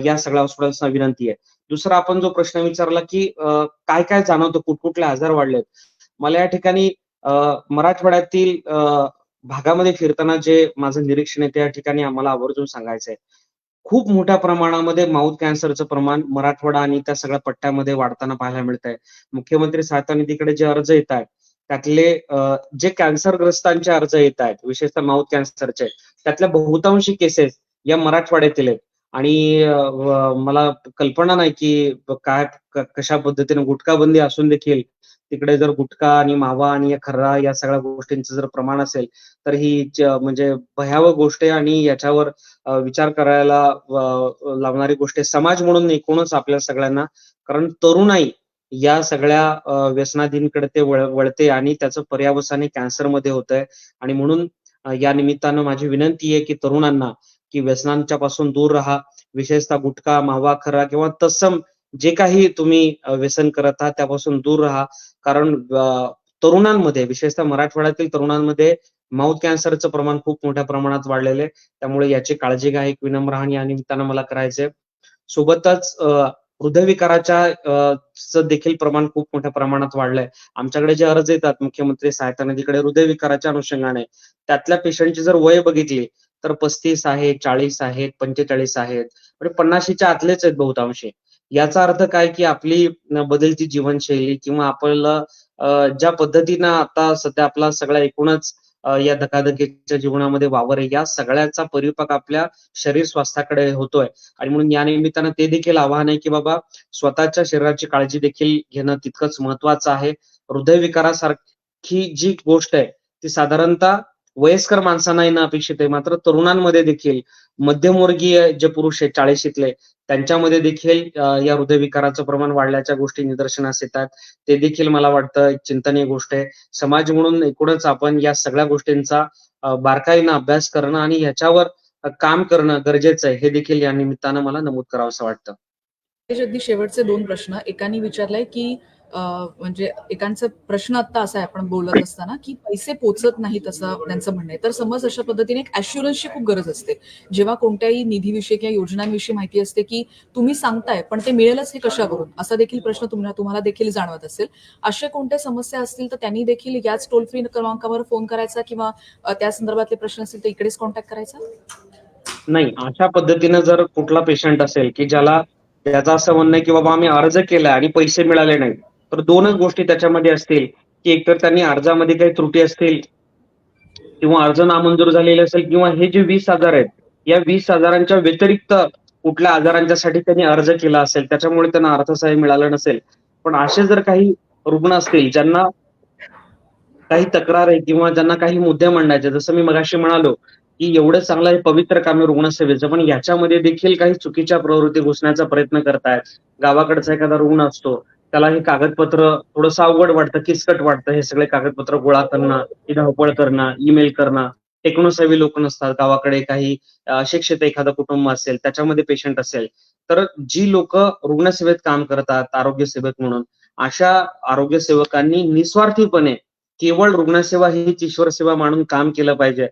या सगळ्या हॉस्पिटल्सना विनंती आहे. दुसरा आपण जो प्रश्न विचारला की काय काय जाणवतं, कुठकुठले आजार वाढलेत. मला या ठिकाणी मराठवाड्यातील भागामध्ये फिरताना जे माझं निरीक्षण आहे त्या ठिकाणी आम्हाला आवर्जून सांगायचंय. खूप मोठ्या प्रमाणामध्ये माउथ कॅन्सरचं प्रमाण मराठवाडा आणि त्या सगळ्या पट्ट्यामध्ये वाढताना पाहायला मिळतंय. मुख्यमंत्री सहायता निधीकडे जे अर्ज येत आहेत, त्यातले जे कॅन्सरग्रस्तांचे अर्ज येत आहेत, विशेषतः माउथ कॅन्सरचे, त्यातल्या बहुतांशी केसेस या मराठवाड्यातील आहेत. आणि मला कल्पना नाही की काय कशा पद्धतीने गुटखा बंदी असून देखील तिकडे जर गुटखा आणि मावा आणि या खर्रा या सगळ्या गोष्टींचं जर प्रमाण असेल, तर ही म्हणजे भयावह गोष्ट आहे आणि याच्यावर विचार करायला लावणारी गोष्ट आहे. समाज म्हणून एकूणच आपल्या सगळ्यांना, कारण तरुणाई या सगळ्या व्यसनाधींकडे ते वळते आणि त्याचं पर्यावसान हे कॅन्सरमध्ये होतंय. आणि म्हणून या निमित्तानं माझी विनंती आहे की तरुणांना की व्यसनांच्या पासून दूर राहा. विशेषतः गुटखा, मावा, खर्रा किंवा तत्सम जे काही तुम्ही व्यसन करत आहात त्यापासून दूर राहा. कारण तरुणांमध्ये, विशेषतः मराठवाड्यातील तरुणांमध्ये माउथ कॅन्सरचं प्रमाण खूप मोठ्या प्रमाणात वाढलेलं आहे. त्यामुळे याची काळजी घ्या, एक विनम्र आवाहन या निमित्तानं मला करायचंय. सोबतच हृदयविकाराच्या देखील प्रमाण खूप मोठ्या प्रमाणात वाढलंय. आमच्याकडे जे अर्ज येतात मुख्यमंत्री सहायता निधीकडे हृदयविकाराच्या अनुषंगाने, त्यातल्या पेशंटची जर वय बघितली तर 35 आहेत, 40 आहेत, 45 आहेत, म्हणजे 50च्या आतलेच आहेत बहुतांशी. याचा अर्थ काय की आपली बदलती जीवनशैली किंवा आपल्याला ज्या पद्धतीनं आता सध्या आपला सगळा एकूणच या धकाधकीच्या जीवनामध्ये वावर आहे, या सगळ्याचा परिपाक आपल्या शरीर स्वास्थ्याकडे होतोय. आणि म्हणून या निमित्तानं ते देखील आव्हान आहे की बाबा स्वतःच्या शरीराची काळजी देखील घेणं तितकंच महत्वाचं आहे. हृदयविकारासारखी जी गोष्ट आहे ती साधारणतः वयस्कर माणसांना येणं अपेक्षित आहे, मात्र तरुणांमध्ये देखील, मध्यमवर्गीय जे पुरुष आहेत 40शीतले, त्यांच्यामध्ये देखील या हृदयविकाराचं प्रमाण वाढल्याच्या गोष्टी निदर्शनास येतात. ते देखील मला वाटतं एक चिंतनीय गोष्ट आहे. समाज म्हणून एकूणच आपण या सगळ्या गोष्टींचा बारकाईनं अभ्यास करणं आणि ह्याच्यावर काम करणं गरजेचं आहे, हे देखील या निमित्तानं मला नमूद करावंसं वाटतं. अगदी शेवटचे 2 प्रश्न. एकाने विचारलाय की म्हणजे एकांचा प्रश्न आता असा आहे आपण बोलत असताना की पैसे पोचत नाहीत असं त्यांचं म्हणणं आहे. तर समज अशा पद्धतीने एक ॲश्युरन्सची खूप गरज असते. जेव्हा कोणत्याही निधीविषयी किंवा योजनांविषयी माहिती असते की तुम्ही सांगताय पण ते मिळेलच हे कशावरून, असा देखील प्रश्न तुम्हाला देखील जाणवत असेल. अशा कोणत्या समस्या असतील तर त्यांनी देखील याच टोल फ्री क्रमांकावर फोन करायचा किंवा त्या संदर्भातले प्रश्न असतील तर इकडेच कॉन्टॅक्ट करायचा. नाही, अशा पद्धतीनं जर कुठला पेशंट असेल की त्याचं असं म्हणणं आहे की बाबा आम्ही अर्ज केलाय आणि पैसे मिळाले नाही, तर 2च गोष्टी त्याच्यामध्ये असतील की एकतर त्यांनी अर्जामध्ये काही त्रुटी असतील किंवा अर्ज नामंजूर झालेले असेल किंवा हे जे 20,000 आहेत, या 20,000च्या व्यतिरिक्त कुठल्या आजारांच्यासाठी त्यांनी अर्ज केला असेल, त्याच्यामुळे त्यांना अर्थसहाय्य मिळालं नसेल. पण असे जर काही रुग्ण असतील ज्यांना काही तक्रार आहे किंवा ज्यांना काही मुद्दे मांडायचे, जसं मी मगाशी म्हणालो की एवढं चांगलं हे पवित्र काम आहे रुग्णसेवेचं, पण याच्यामध्ये देखील काही चुकीच्या प्रवृत्ती घुसण्याचा प्रयत्न करतायत. गावाकडचा एखादा रुग्ण असतो, त्याला हे कागदपत्र थोडंसं अवघड वाटतं, किचकट वाटतं, हे सगळे कागदपत्र गोळा करणं, ही धावपळ करणं, ईमेल करणं. टेक्नोसेवी लोक नसतात गावाकडे, काही अशिक्षित एखादं कुटुंब असेल, त्याच्यामध्ये पेशंट असेल, तर जी लोक रुग्णसेवेत काम करतात आरोग्य सेवक म्हणून, अशा आरोग्य सेवकांनी निस्वार्थीपणे केवळ रुग्णसेवा हीच ईश्वर सेवा मानून काम केलं पाहिजे.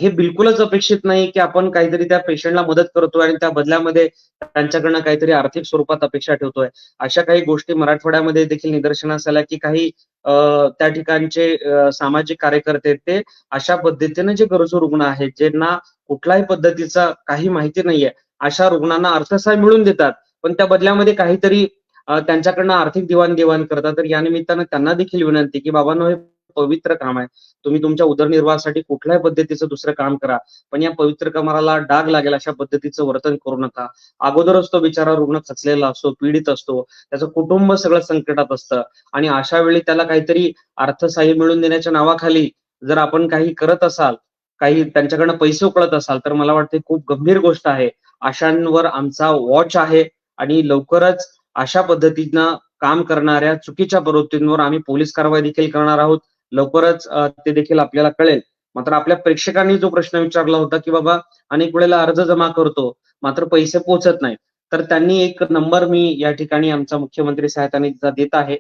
हे बिलकुलच अपेक्षित नाही की आपण काहीतरी त्या पेशंटला मदत करतोय आणि त्या बदल्यामध्ये त्यांच्याकडनं काहीतरी आर्थिक स्वरूपात अपेक्षा ठेवतोय. अशा काही गोष्टी मराठवाड्यामध्ये देखील निदर्शनास आल्या की काही त्या ठिकाणचे सामाजिक कार्यकर्ते ते अशा पद्धतीने जे गरजू रुग्ण आहेत, ज्यांना कुठल्याही पद्धतीचा काही माहिती नाहीये, अशा रुग्णांना अर्थसहाय्य मिळवून देतात. पण त्या बदल्यामध्ये काहीतरी त्यांच्याकडनं आर्थिक देवाण-घेवाण करतात. तर या निमित्तानं त्यांना देखील विनंती की बाबांनो, हे पवित्र काम आहे. तुम्ही तुमच्या उदरनिर्वाहासाठी कुठल्याही पद्धतीचं दुसरं काम करा. पण या पवित्र कामाला डाग लागेल अशा पद्धतीचं वर्तन करू नका. अगोदरच तो बिचारा रुग्ण खचलेला असतो, पीडित असतो. त्याचं कुटुंब सगळं संकटात असतं आणि अशा वेळी त्याला काहीतरी अर्थसहाय्य मिळवून देण्याच्या नावाखाली जर आपण काही करत असाल, काही त्यांच्याकडनं पैसे उकळत असाल, तर मला वाटते खूप गंभीर गोष्ट आहे. अशांवर आमचा वॉच आहे आणि लवकरच अशा पद्धतीनं काम करणाऱ्या चुकीच्या प्रवृत्तींवर आम्ही पोलीस कारवाई देखील करणार आहोत. लवकरच ते देखील आपल्याला कळेल. मात्र आपल्या प्रेक्षकांनी जो प्रश्न विचारला होता, की बाबा अनेक वेळेला अर्ज जमा करतो, मात्र पैसे पोहोचत नाही. तर त्यांनी एक नंबर मी या ठिकाणी आमचा मुख्यमंत्री सहायता निधीचा देत आहे.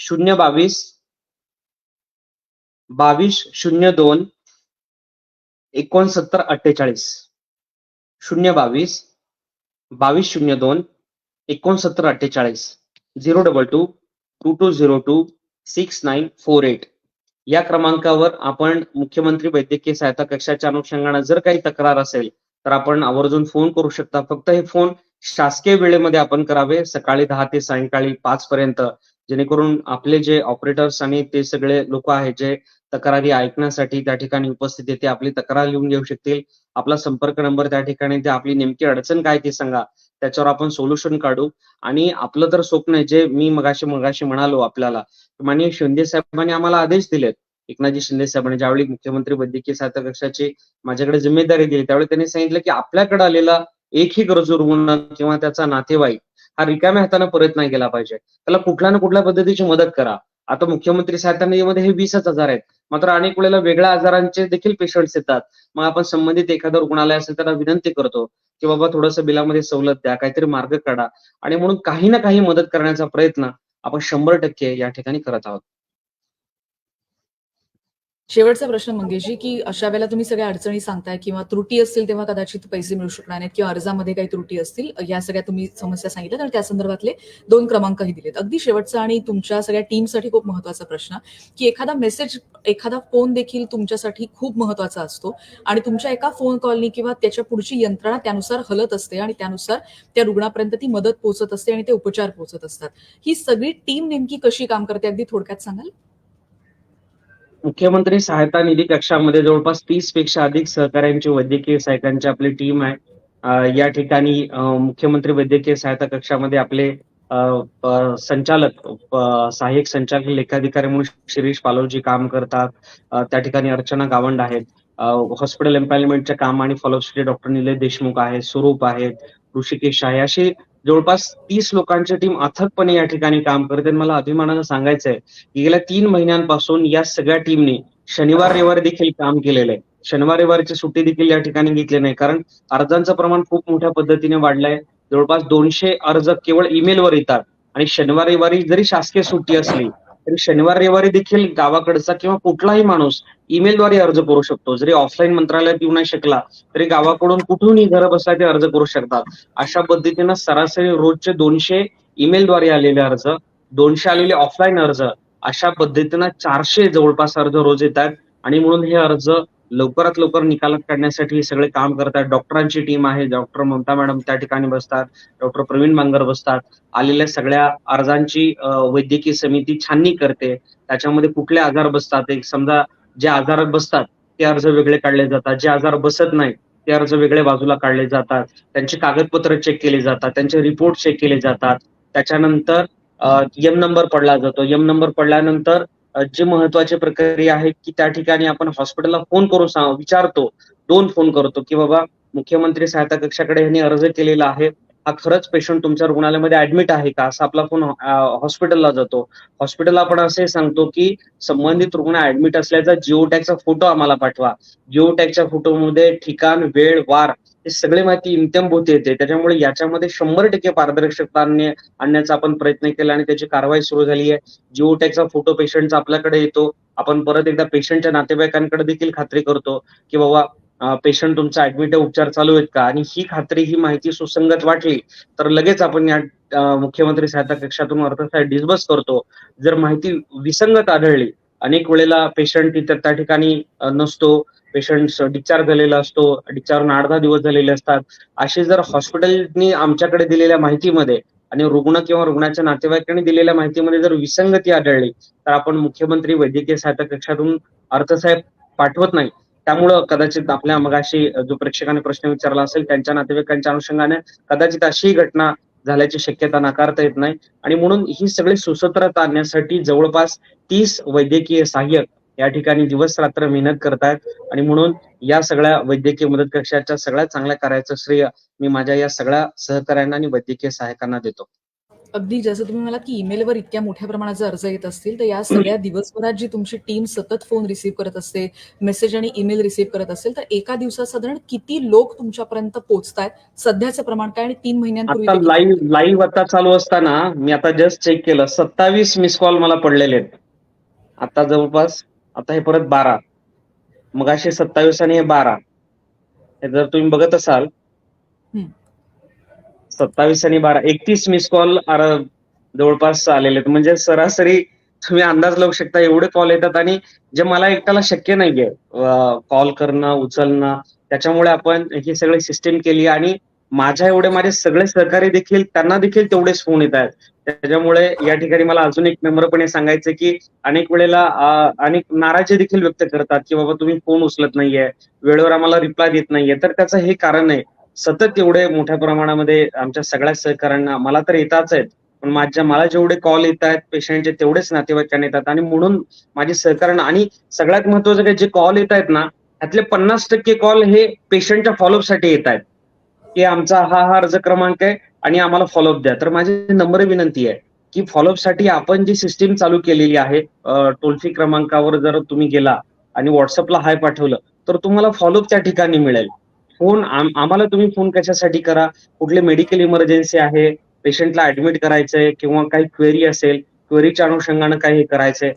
022 2202 6948 022 2202 6948 022 2202 6948 या क्रमांकावर आपण मुख्यमंत्री वैद्यकीय सहायता कक्षाच्या अनुषंगाने जर काही तक्रार असेल तर आपण आवर्जून फोन करू शकता. फक्त हे फोन शासकीय वेळेमध्ये आपण करावे, सकाळी 10 ते सायंकाळी 5 पर्यंत, जेणेकरून आपले जे ऑपरेटर्स आणि ते सगळे लोक आहेत जे तक्रारी ऐकण्यासाठी त्या ठिकाणी उपस्थित आहे, ते आपली तक्रार लिहून घेऊ शकतील. आपला संपर्क नंबर त्या ठिकाणी ते आपली नेमकी अडचण काय ते सांगा, त्याच्यावर आपण सोल्युशन काढू. आणि आपलं तर स्वप्न आहे, जे मी मगाशी म्हणालो आपल्याला, माननीय शिंदे साहेबांनी आम्हाला आदेश दिलेत. एकनाथजी शिंदे साहेबांनी ज्यावेळी मुख्यमंत्री वैद्यकीय सहायता कक्षाची माझ्याकडे जिम्मेदारी दिली, त्यावेळी त्यांनी सांगितलं की आपल्याकडे आलेला एकही गरजू रुग्ण किंवा त्याचा नातेवाईक हा रिकाम्या हाताने परत नाही गेला पाहिजे. त्याला कुठल्या ना कुठल्या पद्धतीची मदत करा. आता मुख्यमंत्री सहायता निधीमध्ये हे 20,000 आहेत, मात्र अनेक वेळेला वेगळ्या आजारांचे देखील पेशंट्स येतात. मग आपण संबंधित एखादं रुग्णालय असेल त्याला विनंती करतो की बाबा थोडंसं बिलामध्ये सवलत द्या, काहीतरी मार्ग काढा. आणि म्हणून काही ना काही मदत करण्याचा प्रयत्न आपण 100% या ठिकाणी करत आहोत. शेवटचा प्रश्न मंगेशजी, की अशा वेळेला तुम्ही सगळ्या अडचणी सांगताय किंवा त्रुटी असतील तेव्हा कदाचित पैसे मिळू शकणार नाहीत किंवा अर्जामध्ये काही त्रुटी असतील, या सगळ्या तुम्ही समस्या सांगितल्यात आणि त्या संदर्भातले 2 क्रमांकही दिलेत. अगदी शेवटचा आणि तुमच्या सगळ्या टीमसाठी खूप महत्त्वाचा प्रश्न, की एखादा मेसेज, एखादा फोन देखील तुमच्यासाठी खूप महत्त्वाचा असतो आणि तुमच्या एका फोन कॉलनी किंवा त्याच्या पुढची यंत्रणा त्यानुसार हलत असते आणि त्यानुसार त्या रुग्णापर्यंत ती मदत पोहोचत असते आणि ते उपचार पोहोचत असतात. ही सगळी टीम नेमकी कशी काम करते, अगदी थोडक्यात सांगाल? मुख्यमंत्री सहायता निधी कक्षामध्ये जवळपास 30 पेक्षा अधिक सहकाऱ्यांची वैद्यकीय सहायकांची आपली टीम आहे. या ठिकाणी मुख्यमंत्री वैद्यकीय सहायता कक्षामध्ये आपले संचालक, सहाय्यक संचालक लेखाधिकारी म्हणून शिरीष पालोजी काम करतात. त्या ठिकाणी अर्चना गावंड आहेत. हॉस्पिटल एम्प्लॉयमेंटच्या काम आणि फॉलोअपसाठी डॉक्टर निलय देशमुख आहेत, स्वरूप आहेत, ऋषिकेश आहे, अशी जवळपास 30 लोकांची टीम अथकपणे या ठिकाणी काम करते. मला अभिमानानं सांगायचंय की गेल्या 3 महिन्यांपासून या सगळ्या टीमने शनिवार रविवारी देखील काम केलेलं आहे. शनिवार रविवारची सुट्टी देखील या ठिकाणी घेतली नाही, कारण अर्जांचं प्रमाण खूप मोठ्या पद्धतीने वाढलंय. जवळपास 200 अर्ज केवळ ईमेलवर येतात आणि शनिवार रविवारी जरी शासकीय सुट्टी असली तरी शनिवार रविवारी देखील गावाकडचा किंवा कुठलाही माणूस ईमेलद्वारे अर्ज करू शकतो. जरी ऑफलाईन मंत्रालयात येऊ नाही शकला तरी गावाकडून कुठूनही घर बसल्या ते अर्ज करू शकतात. अशा पद्धतीनं सरासरी रोजचे 200 ईमेलद्वारे आलेले अर्ज, 200 आलेले ऑफलाईन अर्ज, अशा पद्धतीनं 400 जवळपास अर्ज रोज येतात. आणि म्हणून हे अर्ज लवकरात लवकर निकालात काढण्यासाठी हे सगळे काम करतात. डॉक्टरांची टीम आहे, डॉक्टर ममता मॅडम त्या ठिकाणी बसतात, डॉक्टर प्रवीण बांगर बसतात. आलेल्या सगळ्या अर्जांची वैद्यकीय समिती छाननी करते. त्याच्यामध्ये कुठले आजार बसतात, एक समजा जे आजार बसतात ते अर्ज वेगळे काढले जातात, जे आजार बसत नाही ते अर्ज वेगळे बाजूला काढले जातात. त्यांची कागदपत्र चेक केली जातात, त्यांचे रिपोर्ट चेक केले जातात. त्याच्यानंतर एम नंबर पडला जातो. एम नंबर पडल्यानंतर जे महत्वाची प्रक्रिया आहे की त्या ठिकाणी आपण हॉस्पिटलला फोन करून विचारतो, 2 फोन करतो की बाबा मुख्यमंत्री सहायता कक्षाकडे ह्यांनी अर्ज केलेला आहे, हा खरंच पेशंट तुमच्या रुग्णालयामध्ये ऍडमिट आहे का, असा आपला फोन हॉस्पिटलला जातो. हॉस्पिटलला आपण असे सांगतो की संबंधित रुग्ण ऍडमिट असल्याचा जिओ टॅगचा फोटो आम्हाला पाठवा. जिओ टॅगच्या फोटोमध्ये ठिकाण, वेळ, वार हे ही सगळी माहिती इत्थंभूत येते. त्याच्यामुळे याच्यामध्ये 100% पारदर्शकता आणण्याचा आपण प्रयत्न केला आणि त्याची कारवाई सुरू झाली आहे. जिओ टॅगचा फोटो पेशंटचा आपल्याकडे येतो. आपण परत एकदा पेशंटच्या नातेवाईकांकडे देखील खात्री करतो, की बाबा पेशंट तुमचा ॲडमिट आहे, उपचार चालू आहेत का? आणि ही खात्री, ही माहिती सुसंगत वाटली, तर लगेच आपण या मुख्यमंत्री सहायता कक्षातून अर्थसहाय्य डिस्बर्स करतो. जर माहिती विसंगत आढळली, अनेक वेळेला पेशंट तिथं त्या ठिकाणी नसतो, पेशंट डिस्चार्ज झालेला असतो, डिस्चार्ज होऊन 8-10 दिवस झालेले असतात. असे जर हॉस्पिटलनी आमच्याकडे दिलेल्या माहितीमध्ये आणि रुग्ण किंवा रुग्णाच्या नातेवाईकांनी दिलेल्या माहितीमध्ये जर विसंगती आढळली, तर आपण मुख्यमंत्री वैद्यकीय सहायता कक्षातून अर्थसहाय्य पाठवत नाही. त्यामुळं कदाचित आपल्या मगाशी जो प्रेक्षकाने प्रश्न विचारला असेल, त्यांच्या नातेवाईकांच्या अनुषंगाने कदाचित अशीही घटना झाल्याची शक्यता नाकारता येत नाही. आणि म्हणून ही सगळी सुसूत्रता आणण्यासाठी जवळपास 30 वैद्यकीय सहाय्यक या ठिकाणी दिवस-रात्र मेहनत करतायत आणि म्हणून या सगळ्या वैद्यकीय मदत कक्षाच्या सगळ्यात चांगल्या कार्याचं श्रेय मी माझ्या या सगळ्या सहकाऱ्यांना आणि वैद्यकीय सहाय्यकांना देतो. अगदी जसं तुम्ही म्हणालात की ईमेलवर इतक्या मोठ्या प्रमाणाचे अर्ज येत असतील, तर या सगळ्या दिवसभरात जी तुमची टीम सतत फोन रिसीव्ह करत असते, मेसेज आणि ईमेल रिसीव्ह करत असेल, तर एका दिवसात साधारण किती लोक तुमच्यापर्यंत पोहोचतायत? सध्याचं प्रमाण काय आणि 3 महिन्यांपूर्वी आता ते किती? लाईव्ह आता चालू असताना मी आता जस्ट चेक केलं, 27 मिस कॉल मला पडलेले आहेत. आता जवळपास आता हे परत 12. मगाशी 27 आणि हे 12. हे जर तुम्ही बघत असाल, हं. 27 आणि 12 31 मिस कॉल जवळपास आलेले आहेत. म्हणजे सरासरी तुम्ही अंदाज लावू शकता एवढे कॉल येतात आणि जे मला एकट्याला शक्य नाहीये कॉल करणं, उचलणं. त्याच्यामुळे आपण ही सगळी सिस्टीम केली आणि माझे सगळे सहकारी देखील त्यांना देखील तेवढेच फोन येत आहेत. त्याच्यामुळे या ठिकाणी मला अजून एक नम्रपणे सांगायचं की अनेक वेळेला अनेक नाराजी देखील व्यक्त करतात, की बाबा तुम्ही फोन उचलत नाहीये, वेळेवर आम्हाला रिप्लाय देत नाहीये. तर त्याचं हे कारण आहे. सतत एवढे मोठ्या प्रमाणामध्ये आमच्या सगळ्या सहकाऱ्यांना मला तर येताच आहेत. पण मला जेवढे कॉल येत आहेत पेशंटचे तेवढेच नातेवाईकांना येतात आणि म्हणून माझी सहकाऱ्यांना आणि सगळ्यात महत्वाचं काय जे कॉल येत आहेत ना, त्यातले 50% कॉल हे पेशंटच्या फॉलोअपसाठी येत आहेत, की आमचा हा अर्ज क्रमांक आहे आणि आम्हाला फॉलोअप द्या. तर माझी नम्र विनंती आहे, की फॉलोअपसाठी आपण जी सिस्टीम चालू केलेली आहे, टोल फ्री क्रमांकावर जर तुम्ही गेला आणि WhatsAppला हाय पाठवलं, तर तुम्हाला फॉलोअप त्या ठिकाणी मिळेल. फोन आम्हाला तुम्ही फोन कशासाठी करा, कुठली मेडिकल इमर्जन्सी आहे, पेशंटला ऍडमिट करायचंय किंवा काही क्वेरी असेल, क्वेरीच्या अनुषंगानं काही करायचंय.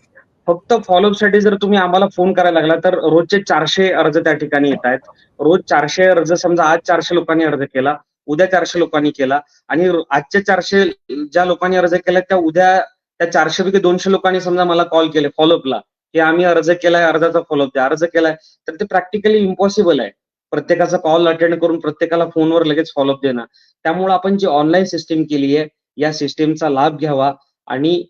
फक्त फॉलोअपसाठी जर तुम्ही आम्हाला फोन करायला लागला तर रोजचे 400 अर्ज त्या ठिकाणी येत आहेत. रोज 400 अर्ज, समजा आज 400 लोकांनी अर्ज केला, उद्या 400 लोकांनी केला आणि आजचे 400 ज्या लोकांनी अर्ज केला त्या उद्या त्या 400 पैकी 200 लोकांनी समजा मला कॉल केले फॉलोअपला, की आम्ही अर्ज केलाय, अर्जाचा फॉलोअप द्या, अर्ज केलाय. तर ते प्रॅक्टिकली इम्पॉसिबल आहे. प्रत्येकाचा कॉल अटेंड करून प्रत्येकाला फोनवर लगेच फॉलोअप देणं. त्यामुळे आपण जी ऑनलाईन सिस्टीम केली आहे, या सिस्टीमचा लाभ घ्यावा आणि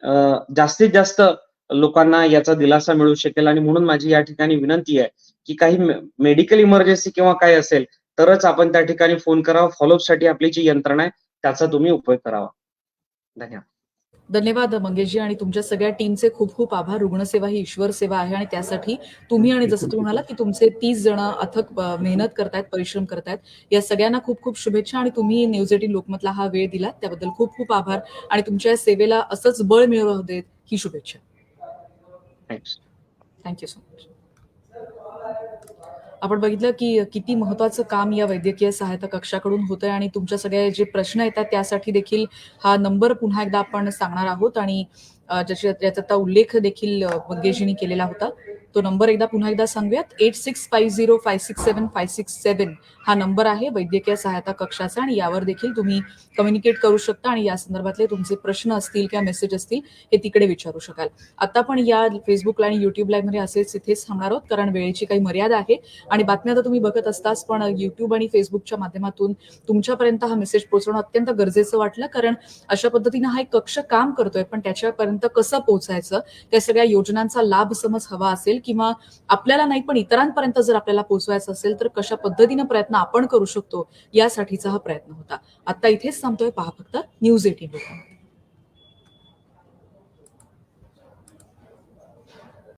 जास्तीत जास्त लोकांना याचा दिलासा मिळू शकेल आणि म्हणून माझी या ठिकाणी विनंती आहे, की काही मेडिकल इमर्जन्सी किंवा काय असेल तरच आपण त्या ठिकाणी फोन करावा. फॉलोअपसाठी आपली जी यंत्रणा आहे त्याचा तुम्ही उपयोग करावा. धन्यवाद. धन्यवाद मंगेशजी आणि तुमच्या सगळ्या टीमचे खूप खूप आभार. रुग्णसेवा ही ईश्वर सेवा आहे आणि त्यासाठी तुम्ही आणि जसं तुम्ही म्हणालात की तुमचे 30 जण अथक मेहनत करतायत, परिश्रम करतायत. या सगळ्यांना खूप खूप शुभेच्छा आणि तुम्ही न्यूज 18 लोकमतला हा वेळ दिलात त्याबद्दल खूप खूप आभार आणि तुमच्या सेवेला असंच बळ मिळवू देत ही शुभेच्छा. थँक्स. Thank you so much. आपण बघितलं की किती महत्वाचं काम या वैद्यकीय सहायता कक्षाकडून होतंय आणि तुमच्या सगळे जे प्रश्न येतात त्यासाठी देखील हा नंबर पुन्हा एकदा आपण सांगणार आहोत आणि याचा उल्लेख देखील मंगेशजींनी केलेला होता. तो नंबर पुन्हा एकदा सांगूयात. 8650567567 हा नंबर आहे वैद्यकीय सहायता कक्षाचा आणि यावर देखील तुम्ही कम्युनिकेट करू शकता आणि या संदर्भातले तुमचे प्रश्न असतील किंवा मेसेज असतील हे तिकडे विचारू शकाल. आता पण या फेसबुकला आणि युट्यूब लाईव्ह मध्ये असेच इथेच थांबणार आहोत कारण वेळेची काही मर्यादा आहे आणि बातम्या तर तुम्ही बघत असताच पण युट्यूब आणि फेसबुकच्या माध्यमातून तुमच्यापर्यंत हा मेसेज पोहोचवणं अत्यंत गरजेचं वाटलं कारण अशा पद्धतीनं हा एक कक्ष काम करतोय पण त्याच्यापर्यंत कसं पोहोचायचं त्या सगळ्या योजनांचा लाभ समज हवा असेल किंवा आपल्याला नाही पण इतरांपर्यंत जर आपल्याला पोहोचवायचं असेल तर कशा पद्धतीनं प्रयत्न आपण करू शकतो यासाठीचा हा प्रयत्न होता. आता इथेच थांबतोय. पहा फक्त न्यूज 18.